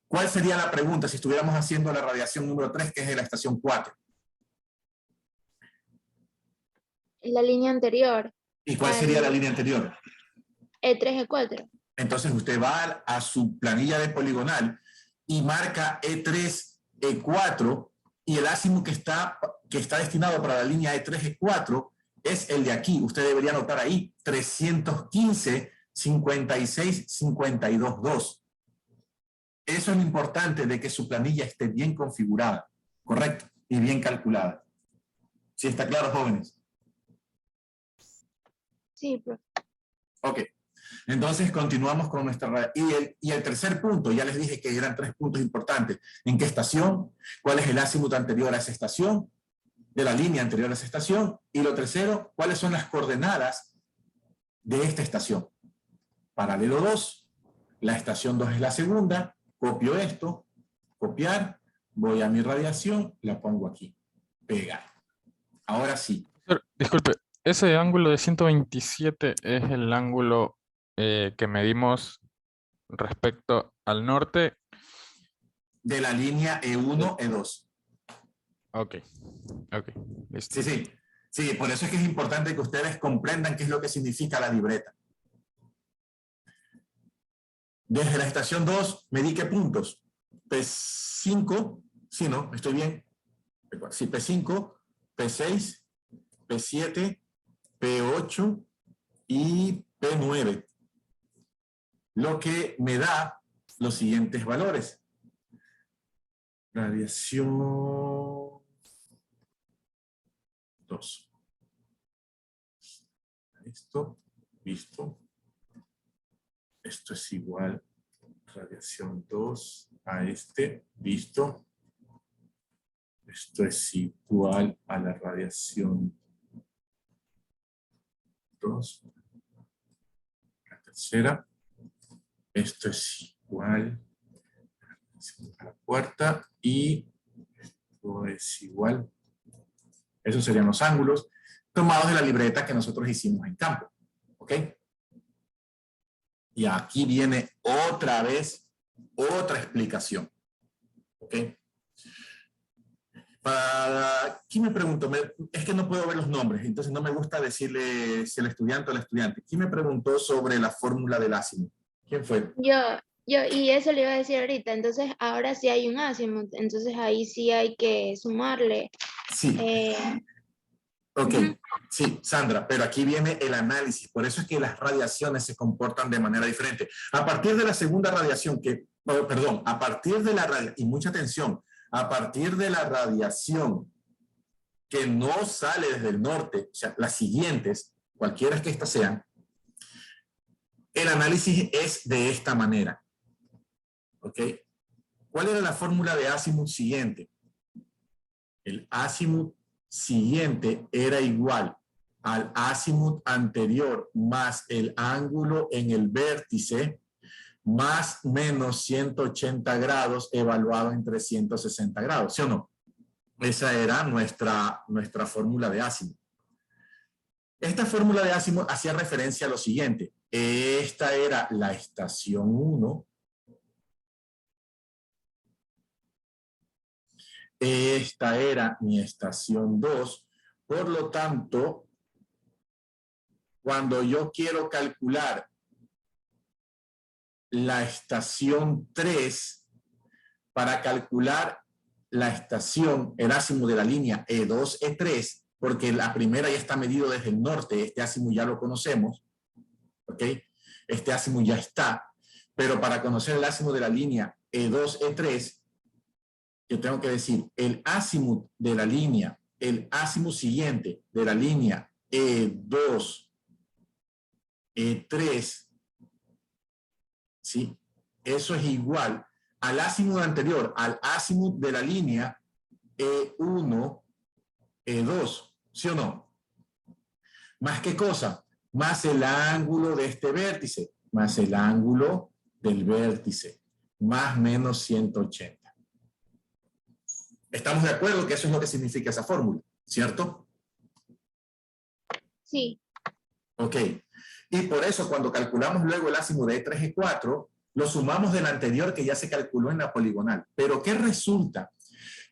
¿Cuál sería la pregunta si estuviéramos haciendo la radiación número 3, que es de la estación 4? La línea anterior. ¿Y cuál sería la línea anterior? E3, E4. Entonces usted va a su planilla de poligonal y marca E3, E4, y el azimut que está destinado para la línea E3, E4 es el de aquí. Usted debería anotar ahí 315, 56, 52, 2. Eso es lo importante de que su planilla esté bien configurada, correcto, y bien calculada. ¿Sí está claro, jóvenes? Sí, profe. Ok. Entonces continuamos con nuestra... Y el tercer punto, ya les dije que eran 3 puntos importantes. ¿En qué estación? ¿Cuál es el azimut anterior a esa estación? De la línea anterior a esa estación. Y lo tercero, ¿cuáles son las coordenadas de esta estación? Paralelo 2, la estación 2 es la segunda, copio esto, copiar, voy a mi radiación, la pongo aquí, pegar. Ahora sí. Disculpe, ese ángulo de 127 es el ángulo que medimos respecto al norte. De la línea E1, E2. Ok, listo. Sí, sí. Sí, por eso es que es importante que ustedes comprendan qué es lo que significa la libreta. Desde la estación 2, medí qué puntos. P5, sí, ¿no? Estoy bien. Sí, P5, P6, P7, P8 y P9. Lo que me da los siguientes valores. Radiación 2. Esto, listo. Esto es igual radiación 2 a este, listo. Esto es igual a la radiación 2. La tercera. Esto es igual a la cuarta y esto es igual. Esos serían los ángulos tomados de la libreta que nosotros hicimos en campo. ¿Ok? Y aquí viene otra vez otra explicación. ¿Ok? Aquí me pregunto, es que no puedo ver los nombres, entonces no me gusta decirle si el estudiante o la estudiante. ¿Quién me preguntó sobre la fórmula del azimut? ¿Quién fue? Y eso le iba a decir ahorita, entonces ahora sí hay un azimut, entonces ahí sí hay que sumarle. Sí. Ok, Ujú. sí, Sandra, pero aquí viene el análisis. Por eso es que las radiaciones se comportan de manera diferente. A partir de la segunda radiación, a partir de la radiación, y mucha atención, a partir de la radiación que no sale desde el norte, o sea, las siguientes, cualquiera que estas sean, el análisis es de esta manera. ¿Ok? ¿Cuál era la fórmula de azimut siguiente? El azimut siguiente era igual al azimut anterior más el ángulo en el vértice más menos 180 grados evaluado en 360 grados, ¿sí o no? Esa era nuestra fórmula de azimut. Esta fórmula de azimut hacía referencia a lo siguiente. Esta era la estación 1. Esta era mi estación 2. Por lo tanto, cuando yo quiero calcular la estación 3, para calcular la estación, el azimut de la línea E2, E3, porque la primera ya está medido desde el norte, este azimut ya lo conocemos, ¿ok? Este azimut ya está, pero para conocer el azimut de la línea E2, E3, yo tengo que decir el azimut de la línea, el azimut siguiente de la línea E2, E3, ¿sí? Eso es igual al azimut anterior, al azimut de la línea E1, E2, ¿sí o no? ¿Más qué cosa? Más el ángulo de este vértice, más el ángulo del vértice, más menos 180. ¿Estamos de acuerdo que eso es lo que significa esa fórmula? ¿Cierto? Sí. Ok. Y por eso cuando calculamos luego el azimut de E3, E4, lo sumamos del anterior que ya se calculó en la poligonal. Pero ¿qué resulta?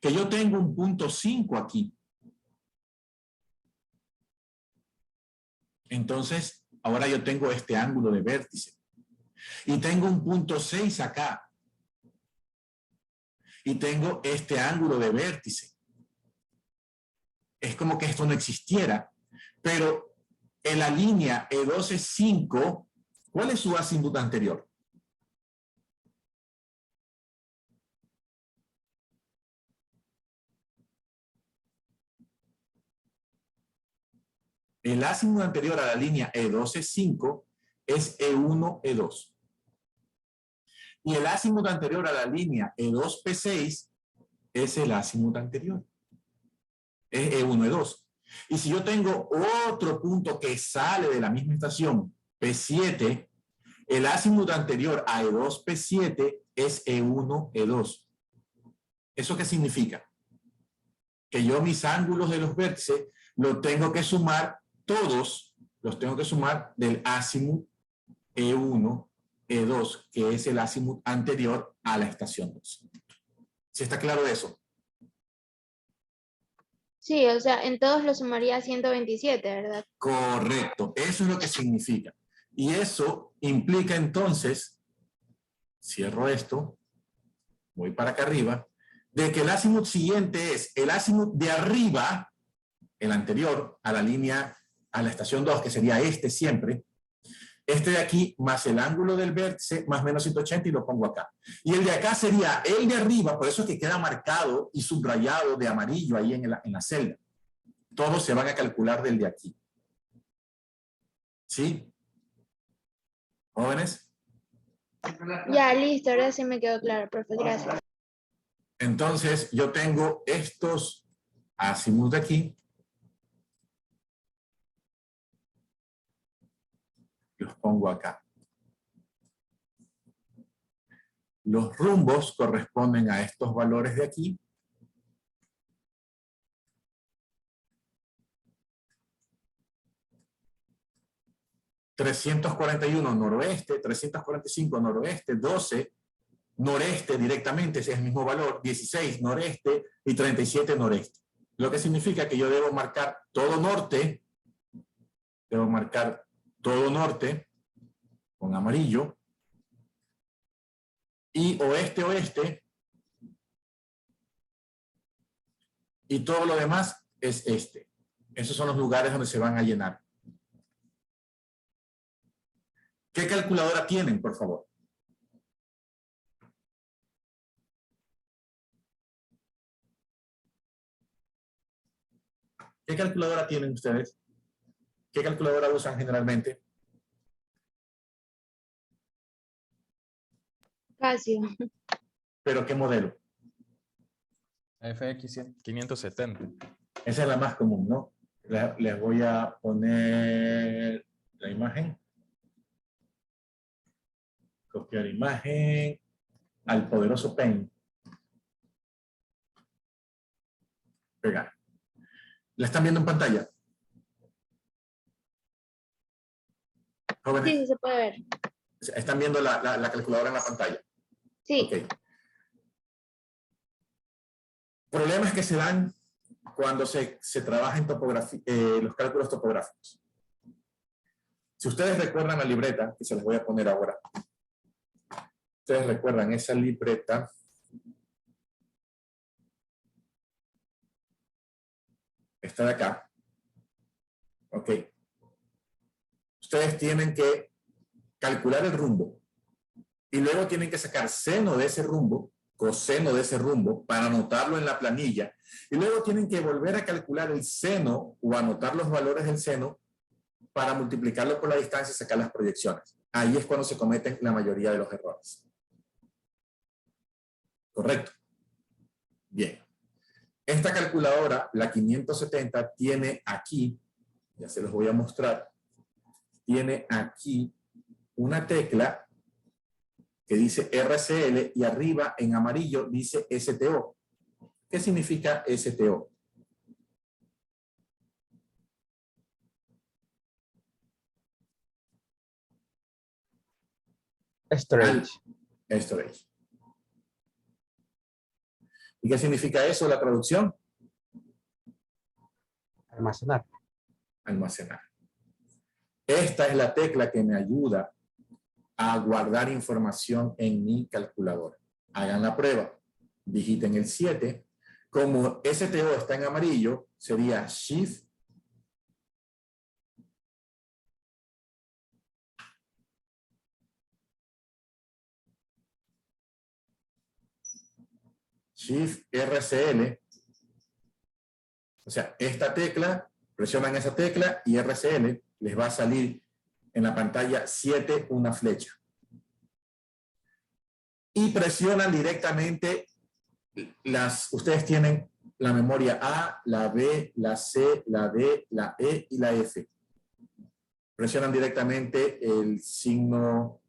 Que yo tengo un punto 5 aquí. Entonces, ahora yo tengo este ángulo de vértice. Y tengo un punto 6 acá. Y tengo este ángulo de vértice. Es como que esto no existiera. Pero en la línea E2 es 5, ¿cuál es su azimut anterior? El azimut anterior a la línea E2 es 5, es E1, E2. Y el azimut anterior a la línea E2, P6 es el azimut anterior. Es E1, E2. Y si yo tengo otro punto que sale de la misma estación, P7, el azimut anterior a E2, P7 es E1, E2. ¿Eso qué significa? Que yo mis ángulos de los vértices los tengo que sumar todos, los tengo que sumar del azimut E1, E2, que es el azimut anterior a la estación 2. ¿Sí está claro eso? Sí, o sea, en todos lo sumaría 127, ¿verdad? Correcto, eso es lo que significa. Y eso implica entonces, cierro esto, voy para acá arriba, de que el azimut siguiente es el azimut de arriba, el anterior a la línea, a la estación 2, que sería este siempre, este de aquí más el ángulo del vértice más menos 180 y lo pongo acá. Y el de acá sería el de arriba, por eso es que queda marcado y subrayado de amarillo ahí en la celda. Todos se van a calcular del de aquí. ¿Sí? ¿Jóvenes? Ya, listo, ahora sí me quedó claro, profe, gracias. Entonces, yo tengo estos azimuts de aquí. Los pongo acá. Los rumbos corresponden a estos valores de aquí. ...341 noroeste, 345 noroeste, 12 noreste directamente, ese es el mismo valor, 16 noreste y 37 noreste. Lo que significa que yo debo marcar todo norte con amarillo y oeste y todo lo demás es este. Esos son los lugares donde se van a llenar. ¿Qué calculadora tienen, por favor? ¿Qué calculadora tienen ustedes? ¿Qué calculadora usan generalmente? Casio. ¿Pero qué modelo? FX 570. Esa es la más común, ¿no? Les voy a poner la imagen. Copiar imagen al poderoso Paint. Pegar. ¿La están viendo en pantalla? Jóvenes, Sí, sí se puede ver. ¿están viendo la calculadora en la pantalla? Sí. Ok. Problemas que se dan cuando se trabaja en topografía, los cálculos topográficos. Si ustedes recuerdan la libreta, que se les voy a poner ahora. Ustedes recuerdan esa libreta. Esta de acá. Ok. Ustedes tienen que calcular el rumbo y luego tienen que sacar seno de ese rumbo, coseno de ese rumbo para anotarlo en la planilla y luego tienen que volver a calcular el seno o anotar los valores del seno para multiplicarlo por la distancia y sacar las proyecciones. Ahí es cuando se cometen la mayoría de los errores. ¿Correcto? Bien. Esta calculadora, la 570, tiene aquí, ya se los voy a mostrar, tiene aquí una tecla que dice RCL y arriba en amarillo dice STO. ¿Qué significa STO? Storage. Storage. ¿Y qué significa eso, la traducción? Almacenar. Almacenar. Esta es la tecla que me ayuda a guardar información en mi calculadora. Hagan la prueba. Digiten el 7. Como STO está en amarillo, sería Shift RCL. O sea, esta tecla, presionan esa tecla y RCL les va a salir en la pantalla 7 una flecha. Y presionan directamente ustedes tienen la memoria A, la B, la C, la D, la E y la F. Presionan directamente el signo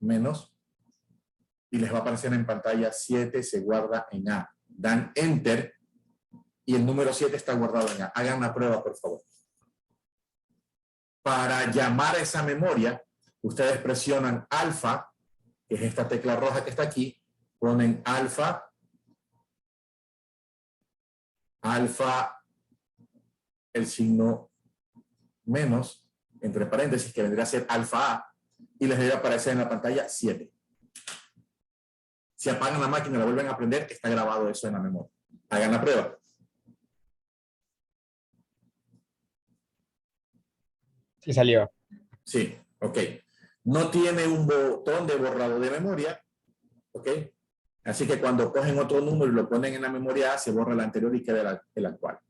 menos y les va a aparecer en pantalla 7, se guarda en A. Dan Enter y el número 7 está guardado en A. Hagan la prueba, por favor. Para llamar a esa memoria, ustedes presionan alfa, que es esta tecla roja que está aquí, ponen alfa, el signo menos, entre paréntesis, que vendría a ser alfa A, y les debe aparecer en la pantalla 7. Si apagan la máquina y la vuelven a prender, está grabado eso en la memoria. Hagan la prueba. Sí salió. Sí, ok. No tiene un botón de borrado de memoria, ok. Así que cuando cogen otro número y lo ponen en la memoria A, se borra el anterior y queda el actual,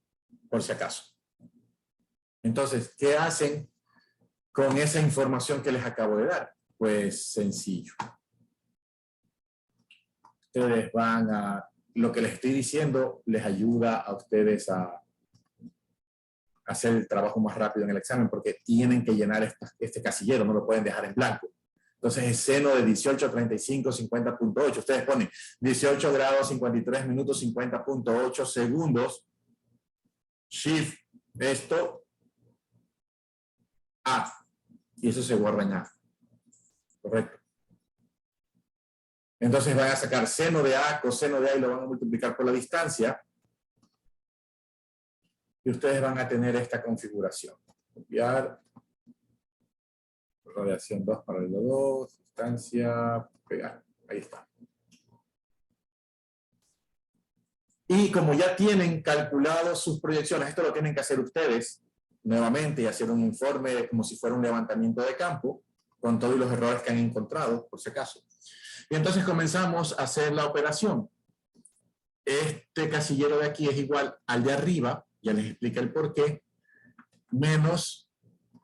por si acaso. Entonces, ¿qué hacen con esa información que les acabo de dar? Pues sencillo. Ustedes van a... Lo que les estoy diciendo les ayuda a ustedes a hacer el trabajo más rápido en el examen porque tienen que llenar este casillero, no lo pueden dejar en blanco. Entonces, el seno de 18, 35, 50.8. Ustedes ponen 18 grados, 53 minutos, 50.8 segundos. Shift, esto, A. Y eso se guarda en A. Correcto. Entonces van a sacar seno de A, coseno de A y lo van a multiplicar por la distancia. Y ustedes van a tener esta configuración. Copiar. Radiación 2, paralelo 2, distancia, pegar. Ahí está. Y como ya tienen calculado sus proyecciones, esto lo tienen que hacer ustedes nuevamente y hacer un informe como si fuera un levantamiento de campo, con todos los errores que han encontrado, por si acaso. Y entonces comenzamos a hacer la operación. Este casillero de aquí es igual al de arriba, ya les expliqué el por qué, menos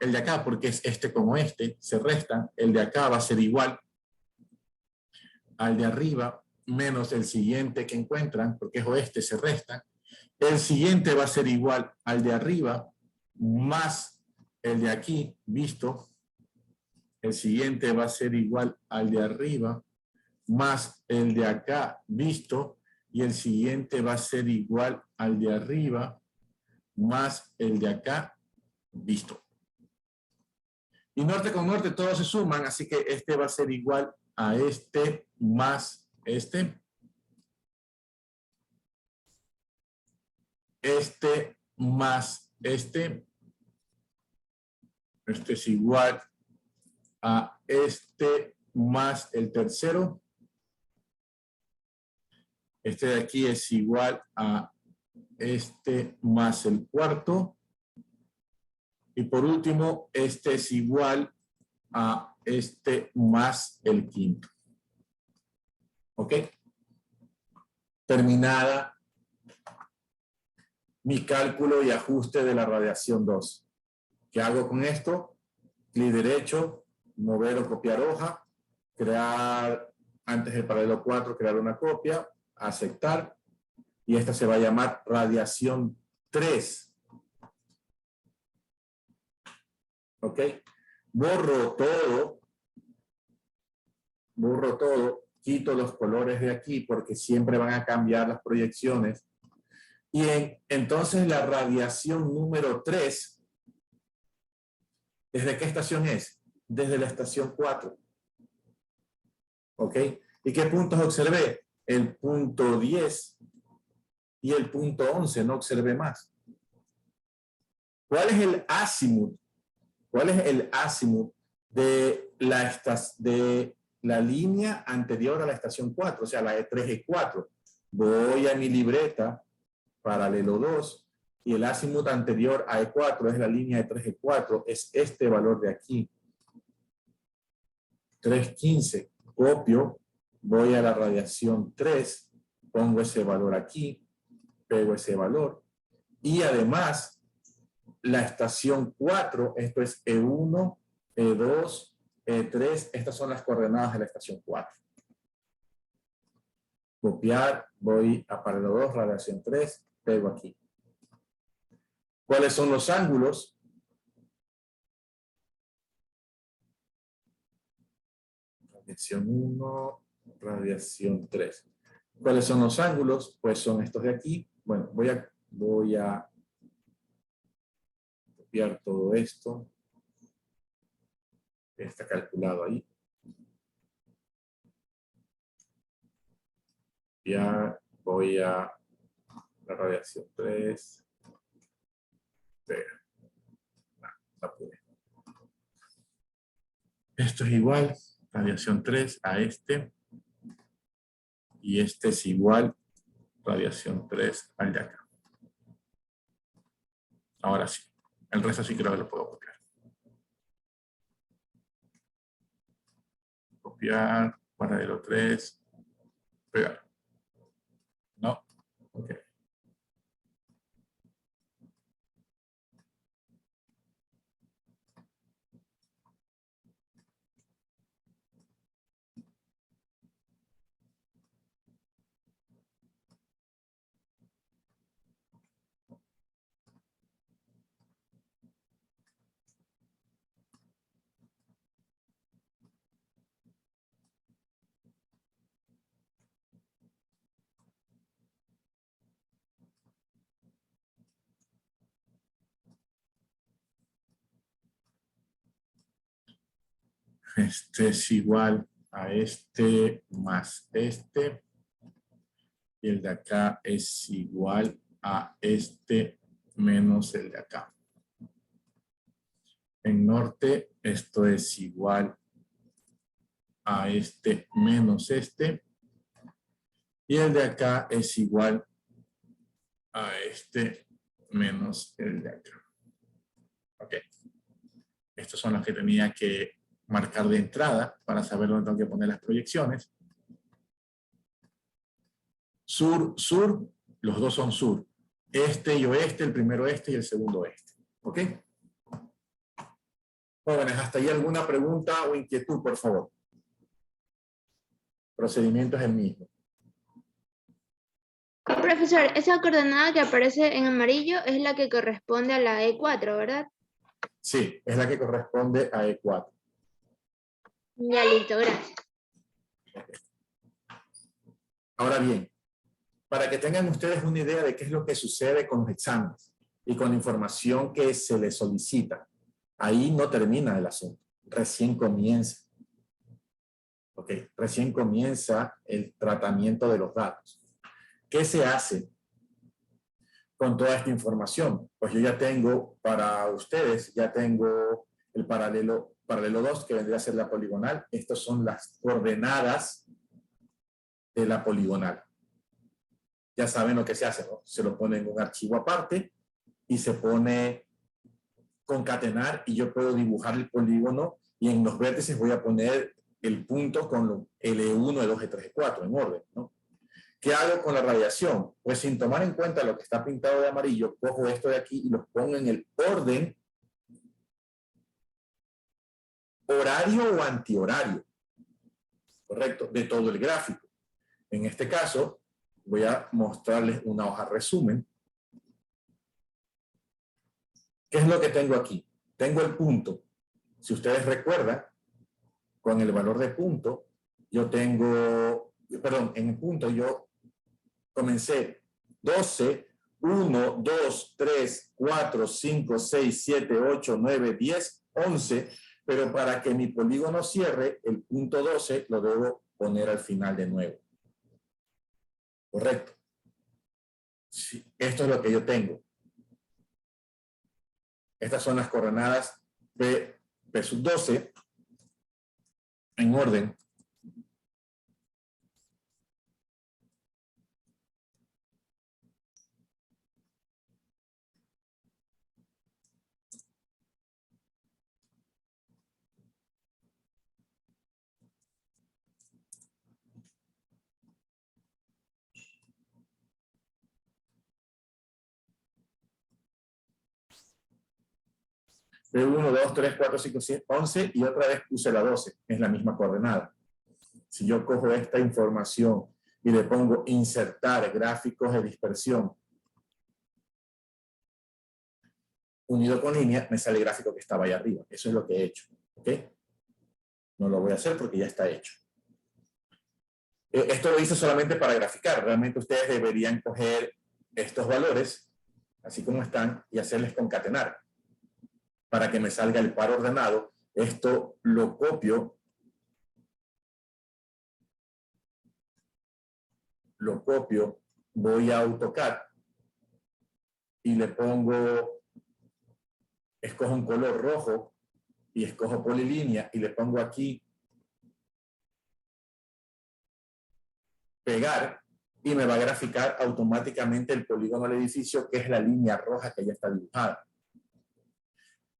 el de acá, porque es este como este, se restan. El de acá va a ser igual al de arriba, menos el siguiente que encuentran, porque es oeste, se restan. El siguiente va a ser igual al de arriba, más el de aquí, visto. El siguiente va a ser igual al de arriba, más el de acá, visto. Y el siguiente va a ser igual al de arriba, más el de acá, visto. Y norte con norte todos se suman, así que este va a ser igual a este más este. Este más este. Este es igual a este más el tercero. Este de aquí es igual a este más el cuarto. Y por último, este es igual a este más el quinto. ¿Ok? Terminada mi cálculo y ajuste de la radiación 2. ¿Qué hago con esto? Clic derecho, mover o copiar hoja, crear antes del paralelo 4, crear una copia, aceptar, y esta se va a llamar radiación 3. ¿Ok? Borro todo, quito los colores de aquí porque siempre van a cambiar las proyecciones. Y entonces la radiación número 3, ¿desde qué estación es? Desde la estación 4. ¿Ok? ¿Y qué puntos observé? El punto 10 y el punto 11, no observé más. ¿Cuál es el azimut? ¿Cuál es el azimut de la línea anterior a la estación 4? O sea, la de 3G4. Voy a mi libreta, paralelo 2, y el azimut anterior a E4 es la línea de 3G4, es este valor de aquí. 315. Copio, voy a la radiación 3, pongo ese valor aquí, pego ese valor, y además la estación 4, esto es E1, E2, E3, estas son las coordenadas de la estación 4. Copiar, voy a paralelo 2, radiación 3, pego aquí. ¿Cuáles son los ángulos? Radiación 1, radiación 3. ¿Cuáles son los ángulos? Pues son estos de aquí. Bueno, voy a copiar todo esto. Está calculado ahí. Ya voy a la radiación 3. No pude. Esto es igual, radiación 3 a este. Y este es igual, radiación 3 al de acá. Ahora sí. El resto sí creo que lo puedo copiar. Copiar, paralelo 3, pegar. ¿No? Ok. Este es igual a este más este. Y el de acá es igual a este menos el de acá. En norte, esto es igual a este menos este. Y el de acá es igual a este menos el de acá. Ok. Estos son los que tenía que marcar de entrada para saber dónde tengo que poner las proyecciones. Sur, sur, los dos son sur. Este y oeste, el primero este y el segundo oeste. ¿Ok? Jóvenes, ¿hasta ahí alguna pregunta o inquietud, por favor? Procedimiento es el mismo. Profesor, esa coordenada que aparece en amarillo es la que corresponde a la E4, ¿verdad? Sí, es la que corresponde a E4. Ya, listo, gracias. Ahora bien, para que tengan ustedes una idea de qué es lo que sucede con los exámenes y con la información que se les solicita, ahí no termina el asunto, recién comienza. Ok, recién comienza el tratamiento de los datos. ¿Qué se hace con toda esta información? Pues yo ya tengo para ustedes, ya tengo el paralelo 2, que vendría a ser la poligonal. Estas son las coordenadas de la poligonal. Ya saben lo que se hace, ¿no? Se lo pone en un archivo aparte y se pone concatenar y yo puedo dibujar el polígono y en los vértices voy a poner el punto con L1, L2, L3, L4 en orden, ¿no? ¿Qué hago con la radiación? Pues sin tomar en cuenta lo que está pintado de amarillo, cojo esto de aquí y los pongo en el orden horario o antihorario, ¿correcto? De todo el gráfico. En este caso, voy a mostrarles una hoja resumen. ¿Qué es lo que tengo aquí? Tengo el punto. Si ustedes recuerdan, con el valor de punto, yo tengo, perdón, en el punto yo comencé 12, 1, 2, 3, 4, 5, 6, 7, 8, 9, 10, 11, pero para que mi polígono cierre, el punto 12 lo debo poner al final de nuevo. ¿Correcto? Sí, esto es lo que yo tengo. Estas son las coordenadas P sub 12 en orden. P1, 2, 3, 4, 5, 6, 11 y otra vez puse la 12. Es la misma coordenada. Si yo cojo esta información y le pongo insertar gráficos de dispersión unido con línea, me sale el gráfico que estaba ahí arriba. Eso es lo que he hecho. ¿Ok? No lo voy a hacer porque ya está hecho. Esto lo hice solamente para graficar. Realmente ustedes deberían coger estos valores, así como están, y hacerles concatenar para que me salga el par ordenado. Esto lo copio. Voy a AutoCAD y le pongo, escojo un color rojo y escojo polilínea y le pongo aquí pegar y me va a graficar automáticamente el polígono del edificio, que es la línea roja que ya está dibujada.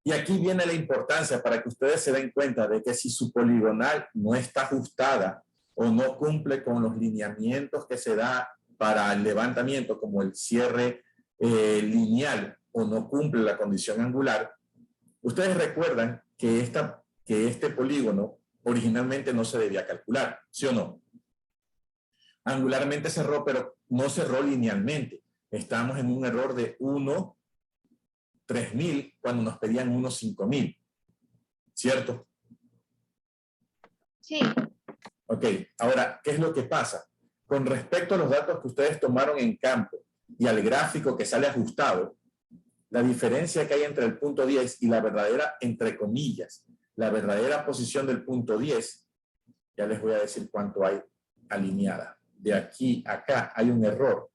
Y aquí viene la importancia para que ustedes se den cuenta de que si su poligonal no está ajustada o no cumple con los lineamientos que se da para el levantamiento, como el cierre lineal, o no cumple la condición angular, ustedes recuerdan que este polígono originalmente no se debía calcular, ¿sí o no? Angularmente cerró, pero no cerró linealmente. Estamos en un error de 1/3000 cuando nos pedían 1/5000, ¿cierto? Sí. Ok, ahora, ¿qué es lo que pasa? Con respecto a los datos que ustedes tomaron en campo y al gráfico que sale ajustado, la diferencia que hay entre el punto 10 y la verdadera, entre comillas, la verdadera posición del punto 10 Ya les voy a decir cuánto hay alineada. De aquí a acá hay un error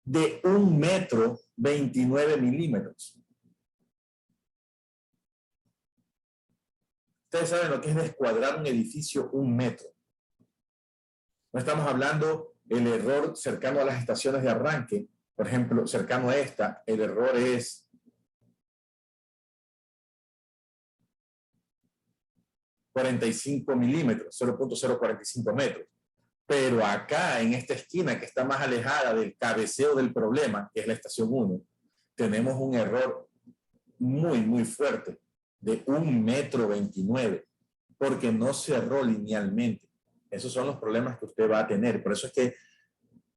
de 1,29 milímetros. Ustedes saben lo que es descuadrar un edificio 1 metro. No estamos hablando el error cercano a las estaciones de arranque. Por ejemplo, cercano a esta, el error es 45 milímetros, 0.045 metros. Pero acá, en esta esquina que está más alejada del cabeceo del problema, que es la estación 1, tenemos un error muy, muy fuerte de 1,29 m, porque no cerró linealmente. Esos son los problemas que usted va a tener. Por eso es que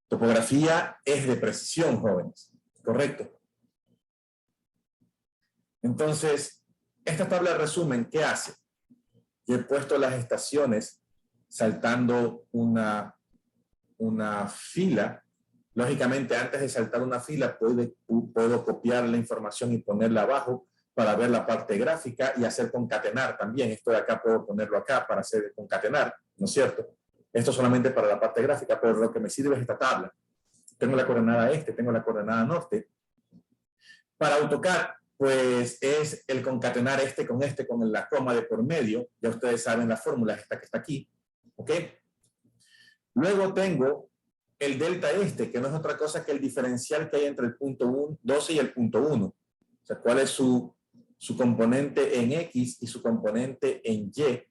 topografía es de precisión, jóvenes. ¿Correcto? Entonces, esta tabla de resumen, ¿qué hace? Yo he puesto las estaciones saltando una fila. Lógicamente, antes de saltar una fila, puedo copiar la información y ponerla abajo para ver la parte gráfica y hacer concatenar también. Esto de acá puedo ponerlo acá para hacer concatenar, ¿no es cierto? Esto solamente para la parte gráfica, pero lo que me sirve es esta tabla. Tengo la coordenada este, tengo la coordenada norte. Para AutoCAD, pues es el concatenar este con la coma de por medio. Ya ustedes saben la fórmula, esta que está aquí. ¿Ok? Luego tengo el delta este, que no es otra cosa que el diferencial que hay entre el punto 12 y el punto 1. O sea, cuál es su componente en X y su componente en Y.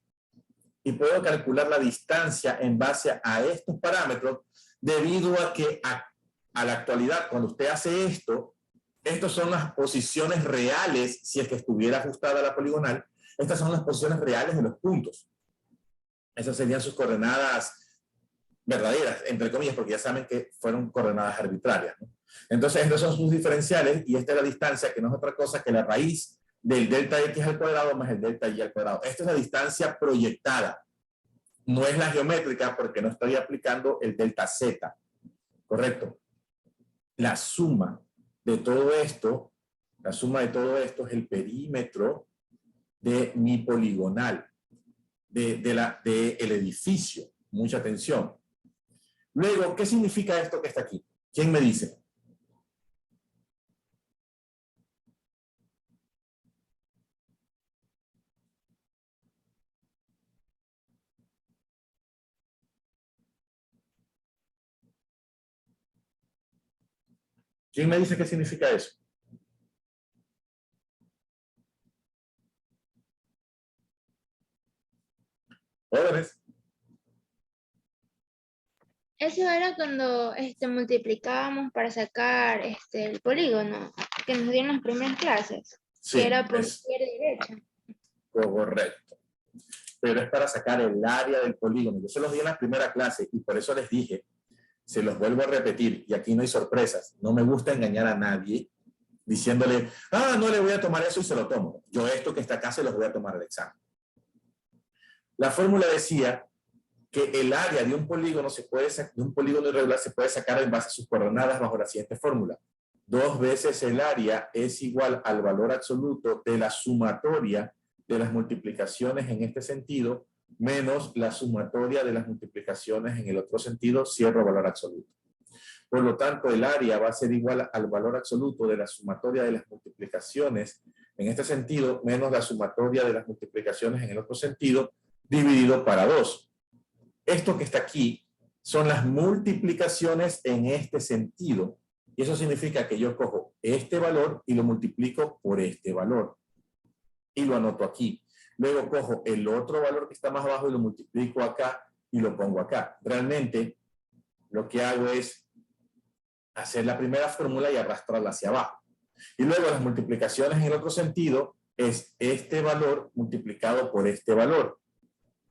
Y puedo calcular la distancia en base a estos parámetros, debido a que a la actualidad, cuando usted hace esto, estas son las posiciones reales, si es que estuviera ajustada a la poligonal, estas son las posiciones reales de los puntos. Esas serían sus coordenadas verdaderas, entre comillas, porque ya saben que fueron coordenadas arbitrarias, ¿no? Entonces, estos son sus diferenciales y esta es la distancia, que no es otra cosa que la raíz del delta X al cuadrado más el delta Y al cuadrado. Esta es la distancia proyectada. No es la geométrica porque no estoy aplicando el delta Z. ¿Correcto? La suma de todo esto, es el perímetro de mi poligonal, del edificio. Mucha atención. Luego, ¿qué significa esto que está aquí? ¿Quién me dice? ¿Quién me dice qué significa eso? Jóvenes. Eso era cuando multiplicábamos para sacar el polígono que nos dieron en las primeras clases, Sí, que era por izquierda y derecha. Correcto. Pero es para sacar el área del polígono. Yo se los di en la primera clase y por eso les dije, se los vuelvo a repetir, y aquí no hay sorpresas. No me gusta engañar a nadie diciéndole, no le voy a tomar eso y se lo tomo. Yo esto que está acá se los voy a tomar al examen. La fórmula decía que el área de un polígono irregular se puede sacar en base a sus coordenadas bajo la siguiente fórmula. 2 veces el área es igual al valor absoluto de la sumatoria de las multiplicaciones en este sentido, menos la sumatoria de las multiplicaciones en el otro sentido, cierro valor absoluto. Por lo tanto, el área va a ser igual al valor absoluto de la sumatoria de las multiplicaciones en este sentido, menos la sumatoria de las multiplicaciones en el otro sentido, dividido para 2. Esto que está aquí son las multiplicaciones en este sentido. Y eso significa que yo cojo este valor y lo multiplico por este valor. Y lo anoto aquí. Luego cojo el otro valor que está más abajo y lo multiplico acá y lo pongo acá. Realmente lo que hago es hacer la primera fórmula y arrastrarla hacia abajo. Y luego las multiplicaciones en el otro sentido es este valor multiplicado por este valor,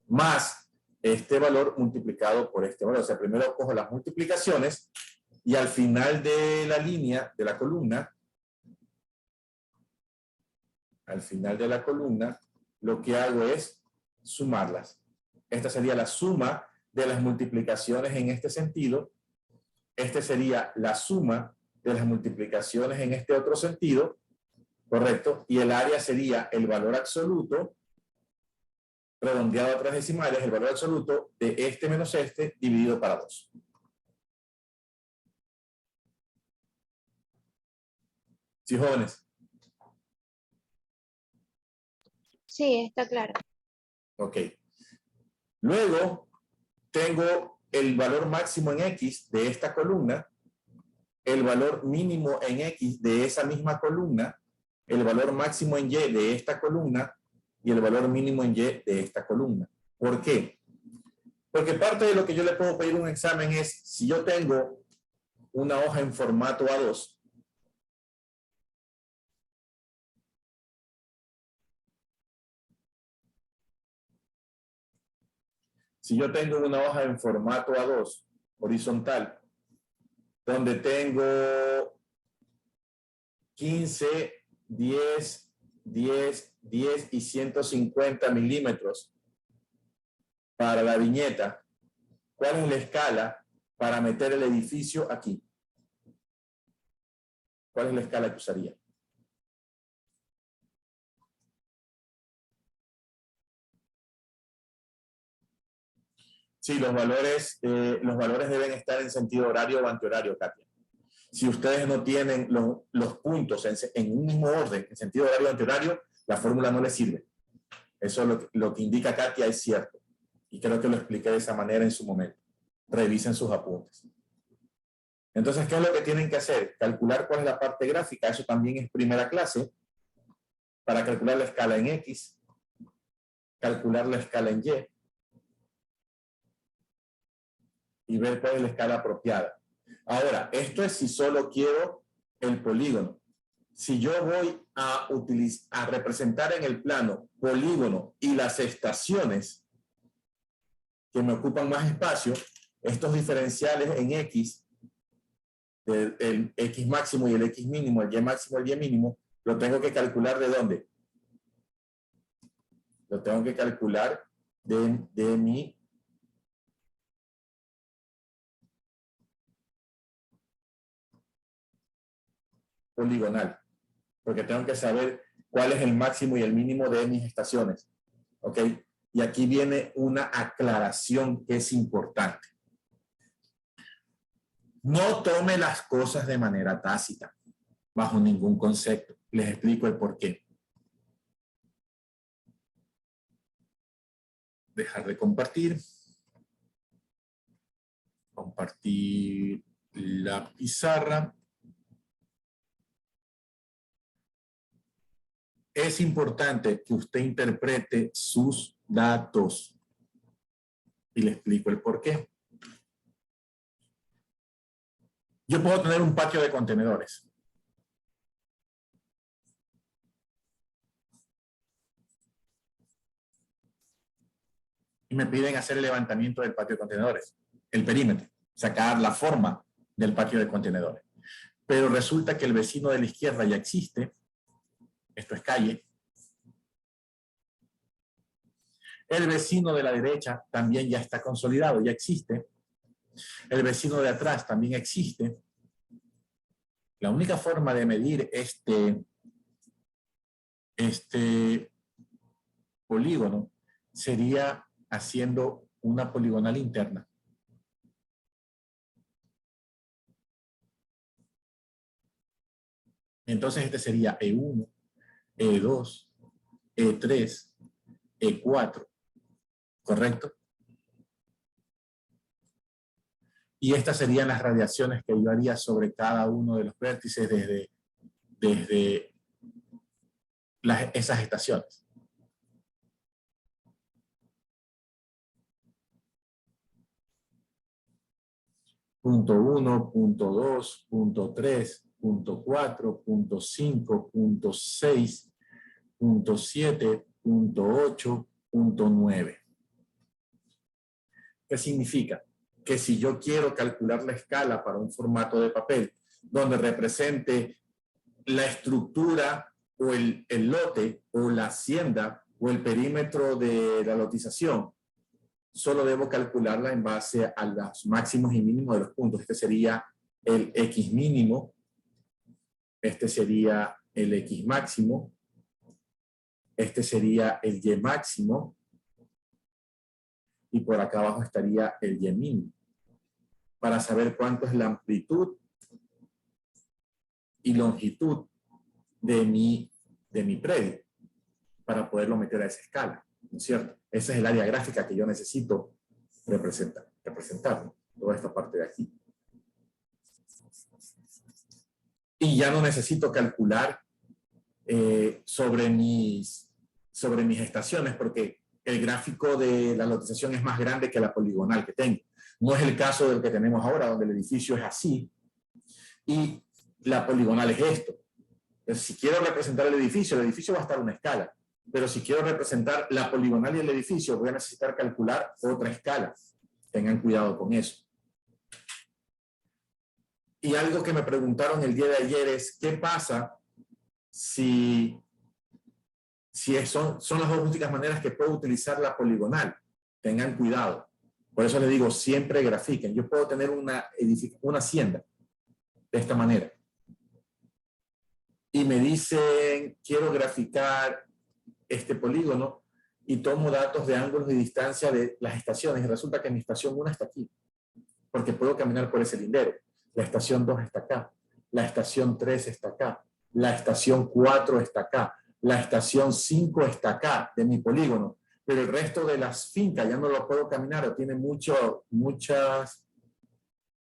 más este valor multiplicado por este valor. O sea, primero cojo las multiplicaciones y al final de la línea, de la columna, lo que hago es sumarlas. Esta sería la suma de las multiplicaciones en este sentido. Este sería la suma de las multiplicaciones en este otro sentido, ¿correcto? Y el área sería el valor absoluto redondeado a 3 decimales, el valor absoluto de este menos este dividido para 2. ¿Sí, jóvenes? Sí, está claro. Ok. Luego tengo el valor máximo en X de esta columna, el valor mínimo en X de esa misma columna, el valor máximo en Y de esta columna y el valor mínimo en Y de esta columna. ¿Por qué? Porque parte de lo que yo le puedo pedir en un examen es, si yo tengo una hoja en formato A2, si yo tengo una hoja en formato A2, horizontal, donde tengo 15, 10, 10, 10 y 150 milímetros para la viñeta, ¿cuál es la escala para meter el edificio aquí? ¿Cuál es la escala que usaría? Sí, los valores deben estar en sentido horario o antihorario, Katia. Si ustedes no tienen los puntos en un mismo orden, en sentido horario o antihorario, la fórmula no les sirve. Eso lo que indica Katia es cierto. Y creo que lo expliqué de esa manera en su momento. Revisen sus apuntes. Entonces, ¿qué es lo que tienen que hacer? Calcular cuál es la parte gráfica. Eso también es primera clase. Para calcular la escala en X, calcular la escala en Y ver cuál es la escala apropiada. Ahora, esto es si solo quiero el polígono. Si yo voy a representar en el plano polígono y las estaciones que me ocupan más espacio, estos diferenciales en X, el X máximo y el X mínimo, el Y máximo y el Y mínimo, lo tengo que calcular ¿de dónde? Lo tengo que calcular de mi poligonal, porque tengo que saber cuál es el máximo y el mínimo de mis estaciones. ¿Ok? Y aquí viene una aclaración que es importante. No tome las cosas de manera tácita, bajo ningún concepto. Les explico el por qué. Dejar de compartir. Compartir la pizarra. Es importante que usted interprete sus datos. Y le explico el por qué. Yo puedo tener un patio de contenedores. Y me piden hacer el levantamiento del patio de contenedores, el perímetro, sacar la forma del patio de contenedores. Pero resulta que el vecino de la izquierda ya existe. Esto es calle. El vecino de la derecha también ya está consolidado, ya existe. El vecino de atrás también existe. La única forma de medir este polígono sería haciendo una poligonal interna. Entonces este sería E1, E2, E3, E4, ¿correcto? Y estas serían las radiaciones que yo haría sobre cada uno de los vértices desde esas estaciones. Punto 1, punto 2, punto 3, punto 4, punto 5, punto 6, punto 7, punto 8, punto 9. ¿Qué significa? Que si yo quiero calcular la escala para un formato de papel donde represente la estructura o el lote o la hacienda o el perímetro de la lotización, solo debo calcularla en base a los máximos y mínimos de los puntos. Este sería el X mínimo, este sería el X máximo, este sería el Y máximo y por acá abajo estaría el Y mínimo, para saber cuánto es la amplitud y longitud de mi predio, para poderlo meter a esa escala, ¿no es cierto? Esa es el área gráfica que yo necesito representar, ¿no? Toda esta parte de aquí. Y ya no necesito calcular sobre mis estaciones, porque el gráfico de la lotización es más grande que la poligonal que tengo. No es el caso del que tenemos ahora, donde el edificio es así y la poligonal es esto. Entonces, si quiero representar el edificio va a estar en una escala. Pero si quiero representar la poligonal y el edificio, voy a necesitar calcular otra escala. Tengan cuidado con eso. Y algo que me preguntaron el día de ayer es, ¿qué pasa si son las dos únicas maneras que puedo utilizar la poligonal? Tengan cuidado. Por eso les digo, siempre grafiquen. Yo puedo tener una hacienda de esta manera. Y me dicen, quiero graficar este polígono y tomo datos de ángulos y distancia de las estaciones. Y resulta que mi estación 1 está aquí, porque puedo caminar por ese lindero. La estación 2 está acá. La estación 3 está acá. La estación 4 está acá. La estación 5 está acá de mi polígono. Pero el resto de las fincas ya no lo puedo caminar o tiene muchas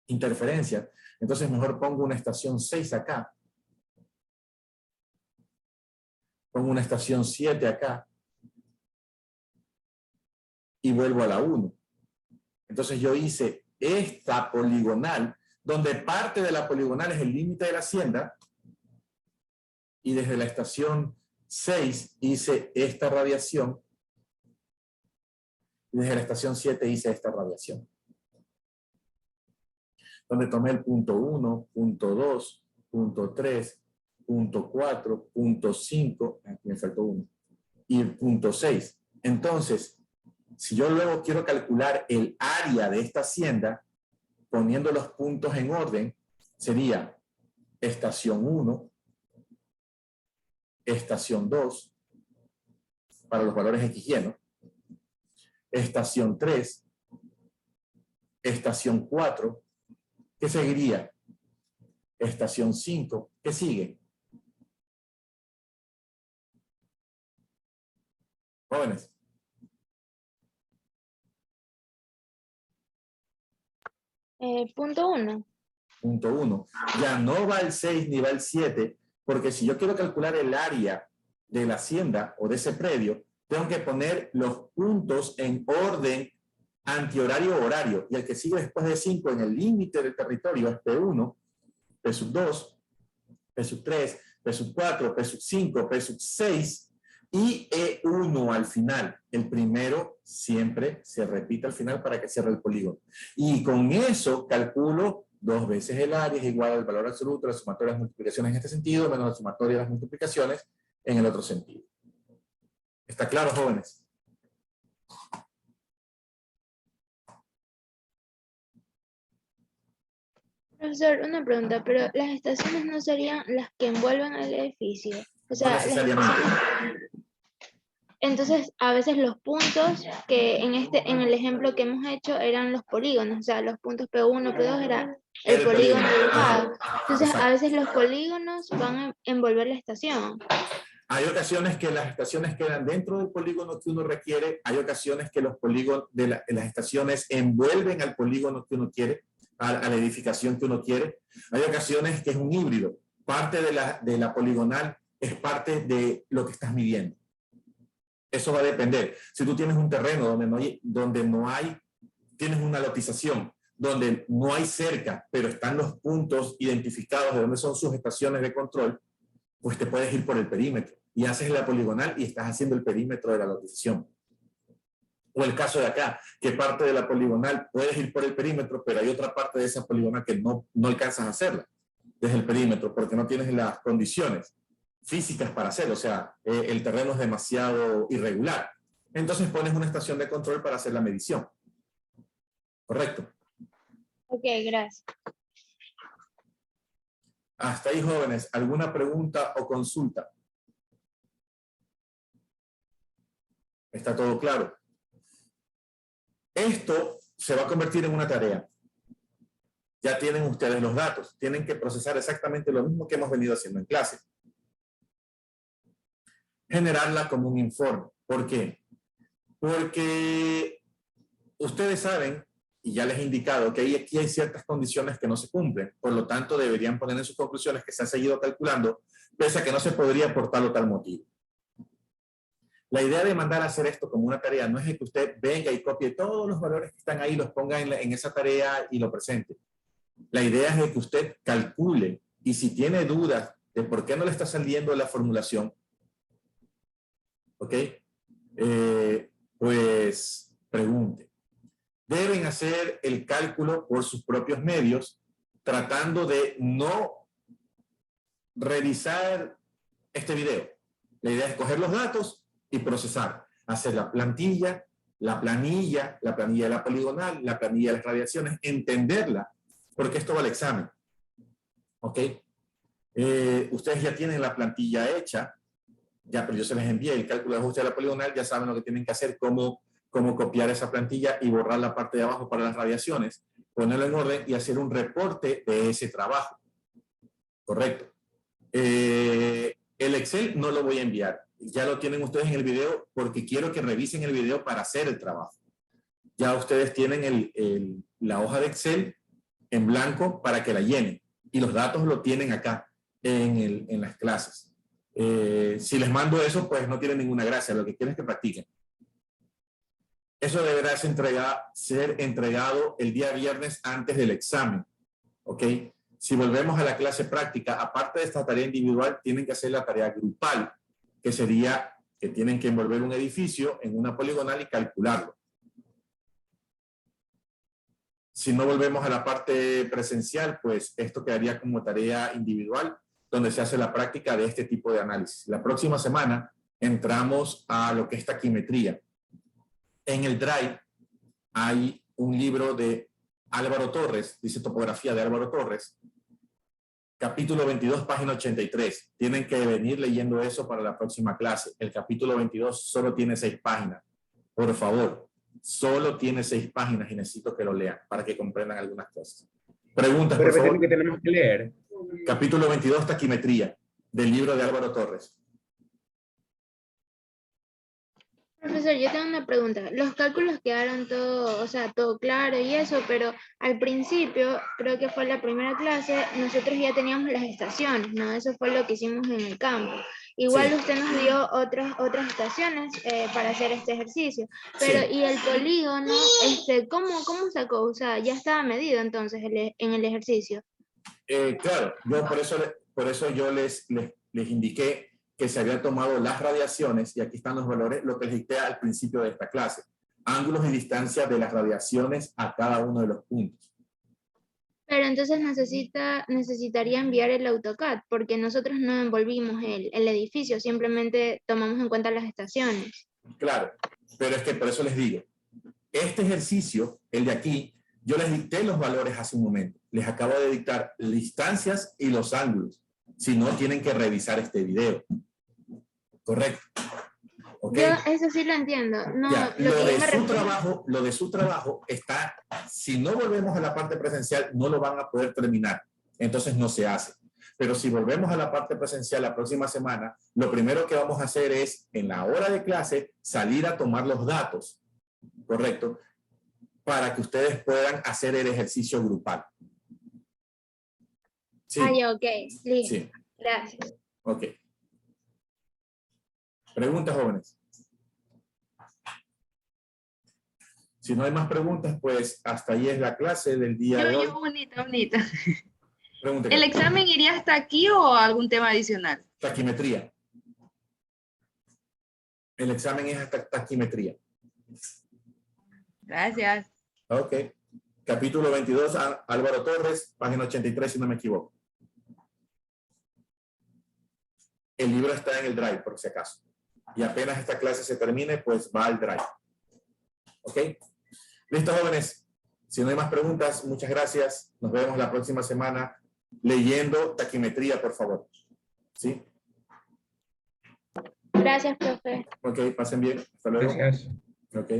interferencias. Entonces mejor pongo una estación 6 acá. Pongo una estación 7 acá. Y vuelvo a la 1. Entonces yo hice esta poligonal, donde parte de la poligonal es el límite de la hacienda, y desde la estación 6 hice esta radiación, y desde la estación 7 hice esta radiación. Donde tomé el punto 1, punto 2, punto 3, punto 4, punto 5, aquí me faltó 1, y el punto 6. Entonces, si yo luego quiero calcular el área de esta hacienda, poniendo los puntos en orden, sería estación 1, estación 2, para los valores X y Y, ¿no? Estación 3, estación 4, ¿qué seguiría? Estación 5, ¿qué sigue? Jóvenes. Punto 1. Punto 1. Ya no va el 6 ni va el 7, porque si yo quiero calcular el área de la hacienda o de ese predio, tengo que poner los puntos en orden antihorario-horario. Y el que sigue después de 5 en el límite del territorio es P1, P2, P3, P4, P5, P6 y E1 al final. El primero siempre se repite al final para que cierre el polígono. Y con eso calculo 2 veces el área es igual al valor absoluto de la sumatoria de las multiplicaciones en este sentido, menos la sumatoria de las multiplicaciones en el otro sentido. ¿Está claro, jóvenes? Profesor, una pregunta, pero las estaciones no serían las que envuelven el edificio. O sea, No necesariamente. Entonces, a veces los puntos que en el ejemplo que hemos hecho eran los polígonos, o sea, los puntos P1, P2 era el polígono dibujado. Entonces, a veces los polígonos van a envolver la estación. Hay ocasiones que las estaciones quedan dentro del polígono que uno requiere, hay ocasiones que los polígonos de las estaciones envuelven al polígono que uno quiere, a la edificación que uno quiere. Hay ocasiones que es un híbrido. Parte de la poligonal es parte de lo que estás midiendo. Eso va a depender. Si tú tienes un terreno tienes una lotización, donde no hay cerca, pero están los puntos identificados de dónde son sus estaciones de control, pues te puedes ir por el perímetro y haces la poligonal y estás haciendo el perímetro de la lotización. O el caso de acá, que parte de la poligonal puedes ir por el perímetro, pero hay otra parte de esa poligonal que no alcanzas a hacerla desde el perímetro porque no tienes las condiciones físicas para hacerlo, o sea, el terreno es demasiado irregular. Entonces pones una estación de control para hacer la medición. ¿Correcto? Ok, gracias. Hasta ahí, jóvenes. ¿Alguna pregunta o consulta? ¿Está todo claro? Esto se va a convertir en una tarea. Ya tienen ustedes los datos. Tienen que procesar exactamente lo mismo que hemos venido haciendo en clase. Generarla como un informe. ¿Por qué? Porque ustedes saben, y ya les he indicado, que aquí hay ciertas condiciones que no se cumplen. Por lo tanto, deberían poner en sus conclusiones que se han seguido calculando, pese a que no se podría por tal o tal motivo. La idea de mandar a hacer esto como una tarea no es que usted venga y copie todos los valores que están ahí, los ponga en esa tarea y lo presente. La idea es de que usted calcule, y si tiene dudas de por qué no le está saliendo la formulación, ¿ok? Pues pregunte. Deben hacer el cálculo por sus propios medios, tratando de no revisar este video. La idea es coger los datos y procesar, hacer la planilla, la planilla de la poligonal, la planilla de las radiaciones, entenderla, porque esto va al examen. ¿Ok? Ustedes ya tienen la plantilla hecha, ya, pero yo se les envié el cálculo de ajuste de la poligonal, ya saben lo que tienen que hacer, cómo copiar esa plantilla y borrar la parte de abajo para las radiaciones, ponerlo en orden y hacer un reporte de ese trabajo. Correcto. El Excel no lo voy a enviar. Ya lo tienen ustedes en el video porque quiero que revisen el video para hacer el trabajo. Ya ustedes tienen la hoja de Excel en blanco para que la llenen. Y los datos lo tienen acá en las clases. Si les mando eso, pues no tiene ninguna gracia. Lo que quiero es que practiquen. Eso deberá ser entregado el día viernes antes del examen. ¿Ok? Si volvemos a la clase práctica, aparte de esta tarea individual, tienen que hacer la tarea grupal, que sería que tienen que envolver un edificio en una poligonal y calcularlo. Si no volvemos a la parte presencial, pues esto quedaría como tarea individual, donde se hace la práctica de este tipo de análisis. La próxima semana entramos a lo que es taquimetría. En el Drive hay un libro de Álvaro Torres, dice topografía de Álvaro Torres, capítulo 22, página 83. Tienen que venir leyendo eso para la próxima clase. El capítulo 22 solo tiene 6 páginas. Por favor, solo tiene 6 páginas y necesito que lo lean para que comprendan algunas cosas. Preguntas, por favor. Que tenemos que leer. Capítulo 22, taquimetría, del libro de Álvaro Torres. Profesor, yo tengo una pregunta. Los cálculos quedaron todo, o sea, todo claro y eso, pero al principio, creo que fue la primera clase, nosotros ya teníamos las estaciones, ¿no? Eso fue lo que hicimos en el campo. Igual Sí. usted nos dio otras estaciones para hacer este ejercicio, pero Sí. ¿y el polígono, cómo sacó? O sea, ya estaba medido entonces en el ejercicio. Claro, yo por eso yo les indiqué que se habían tomado las radiaciones, y aquí están los valores, lo que les dicté al principio de esta clase. Ángulos y distancias de las radiaciones a cada uno de los puntos. Pero entonces necesitaría enviar el AutoCAD, porque nosotros no envolvimos el edificio, simplemente tomamos en cuenta las estaciones. Claro, pero es que por eso les digo, este ejercicio, el de aquí, yo les dicté los valores hace un momento. Les acabo de dictar distancias y los ángulos. Si no, tienen que revisar este video. Correcto. ¿Okay? Yo eso sí lo entiendo. No, Ya, lo de su trabajo está, si no volvemos a la parte presencial, no lo van a poder terminar. Entonces no se hace. Pero si volvemos a la parte presencial la próxima semana, lo primero que vamos a hacer es, en la hora de clase, salir a tomar los datos. Correcto. Para que ustedes puedan hacer el ejercicio grupal. Sí. Ah, ya, ok. Listo. Sí. Gracias. Ok. Preguntas, jóvenes. Si no hay más preguntas, pues hasta ahí es la clase del día de hoy. Bonita. Pregunta. ¿El examen iría hasta aquí o algún tema adicional? Taquimetría. El examen es hasta taquimetría. Gracias. Ok. Capítulo 22, Álvaro Torres, página 83, si no me equivoco. El libro está en el Drive, por si acaso. Y apenas esta clase se termine, pues va al Drive. ¿Ok? Listo, jóvenes. Si no hay más preguntas, muchas gracias. Nos vemos la próxima semana leyendo taquimetría, por favor. ¿Sí? Gracias, profe. Ok, pasen bien. Hasta luego. Gracias. Ok.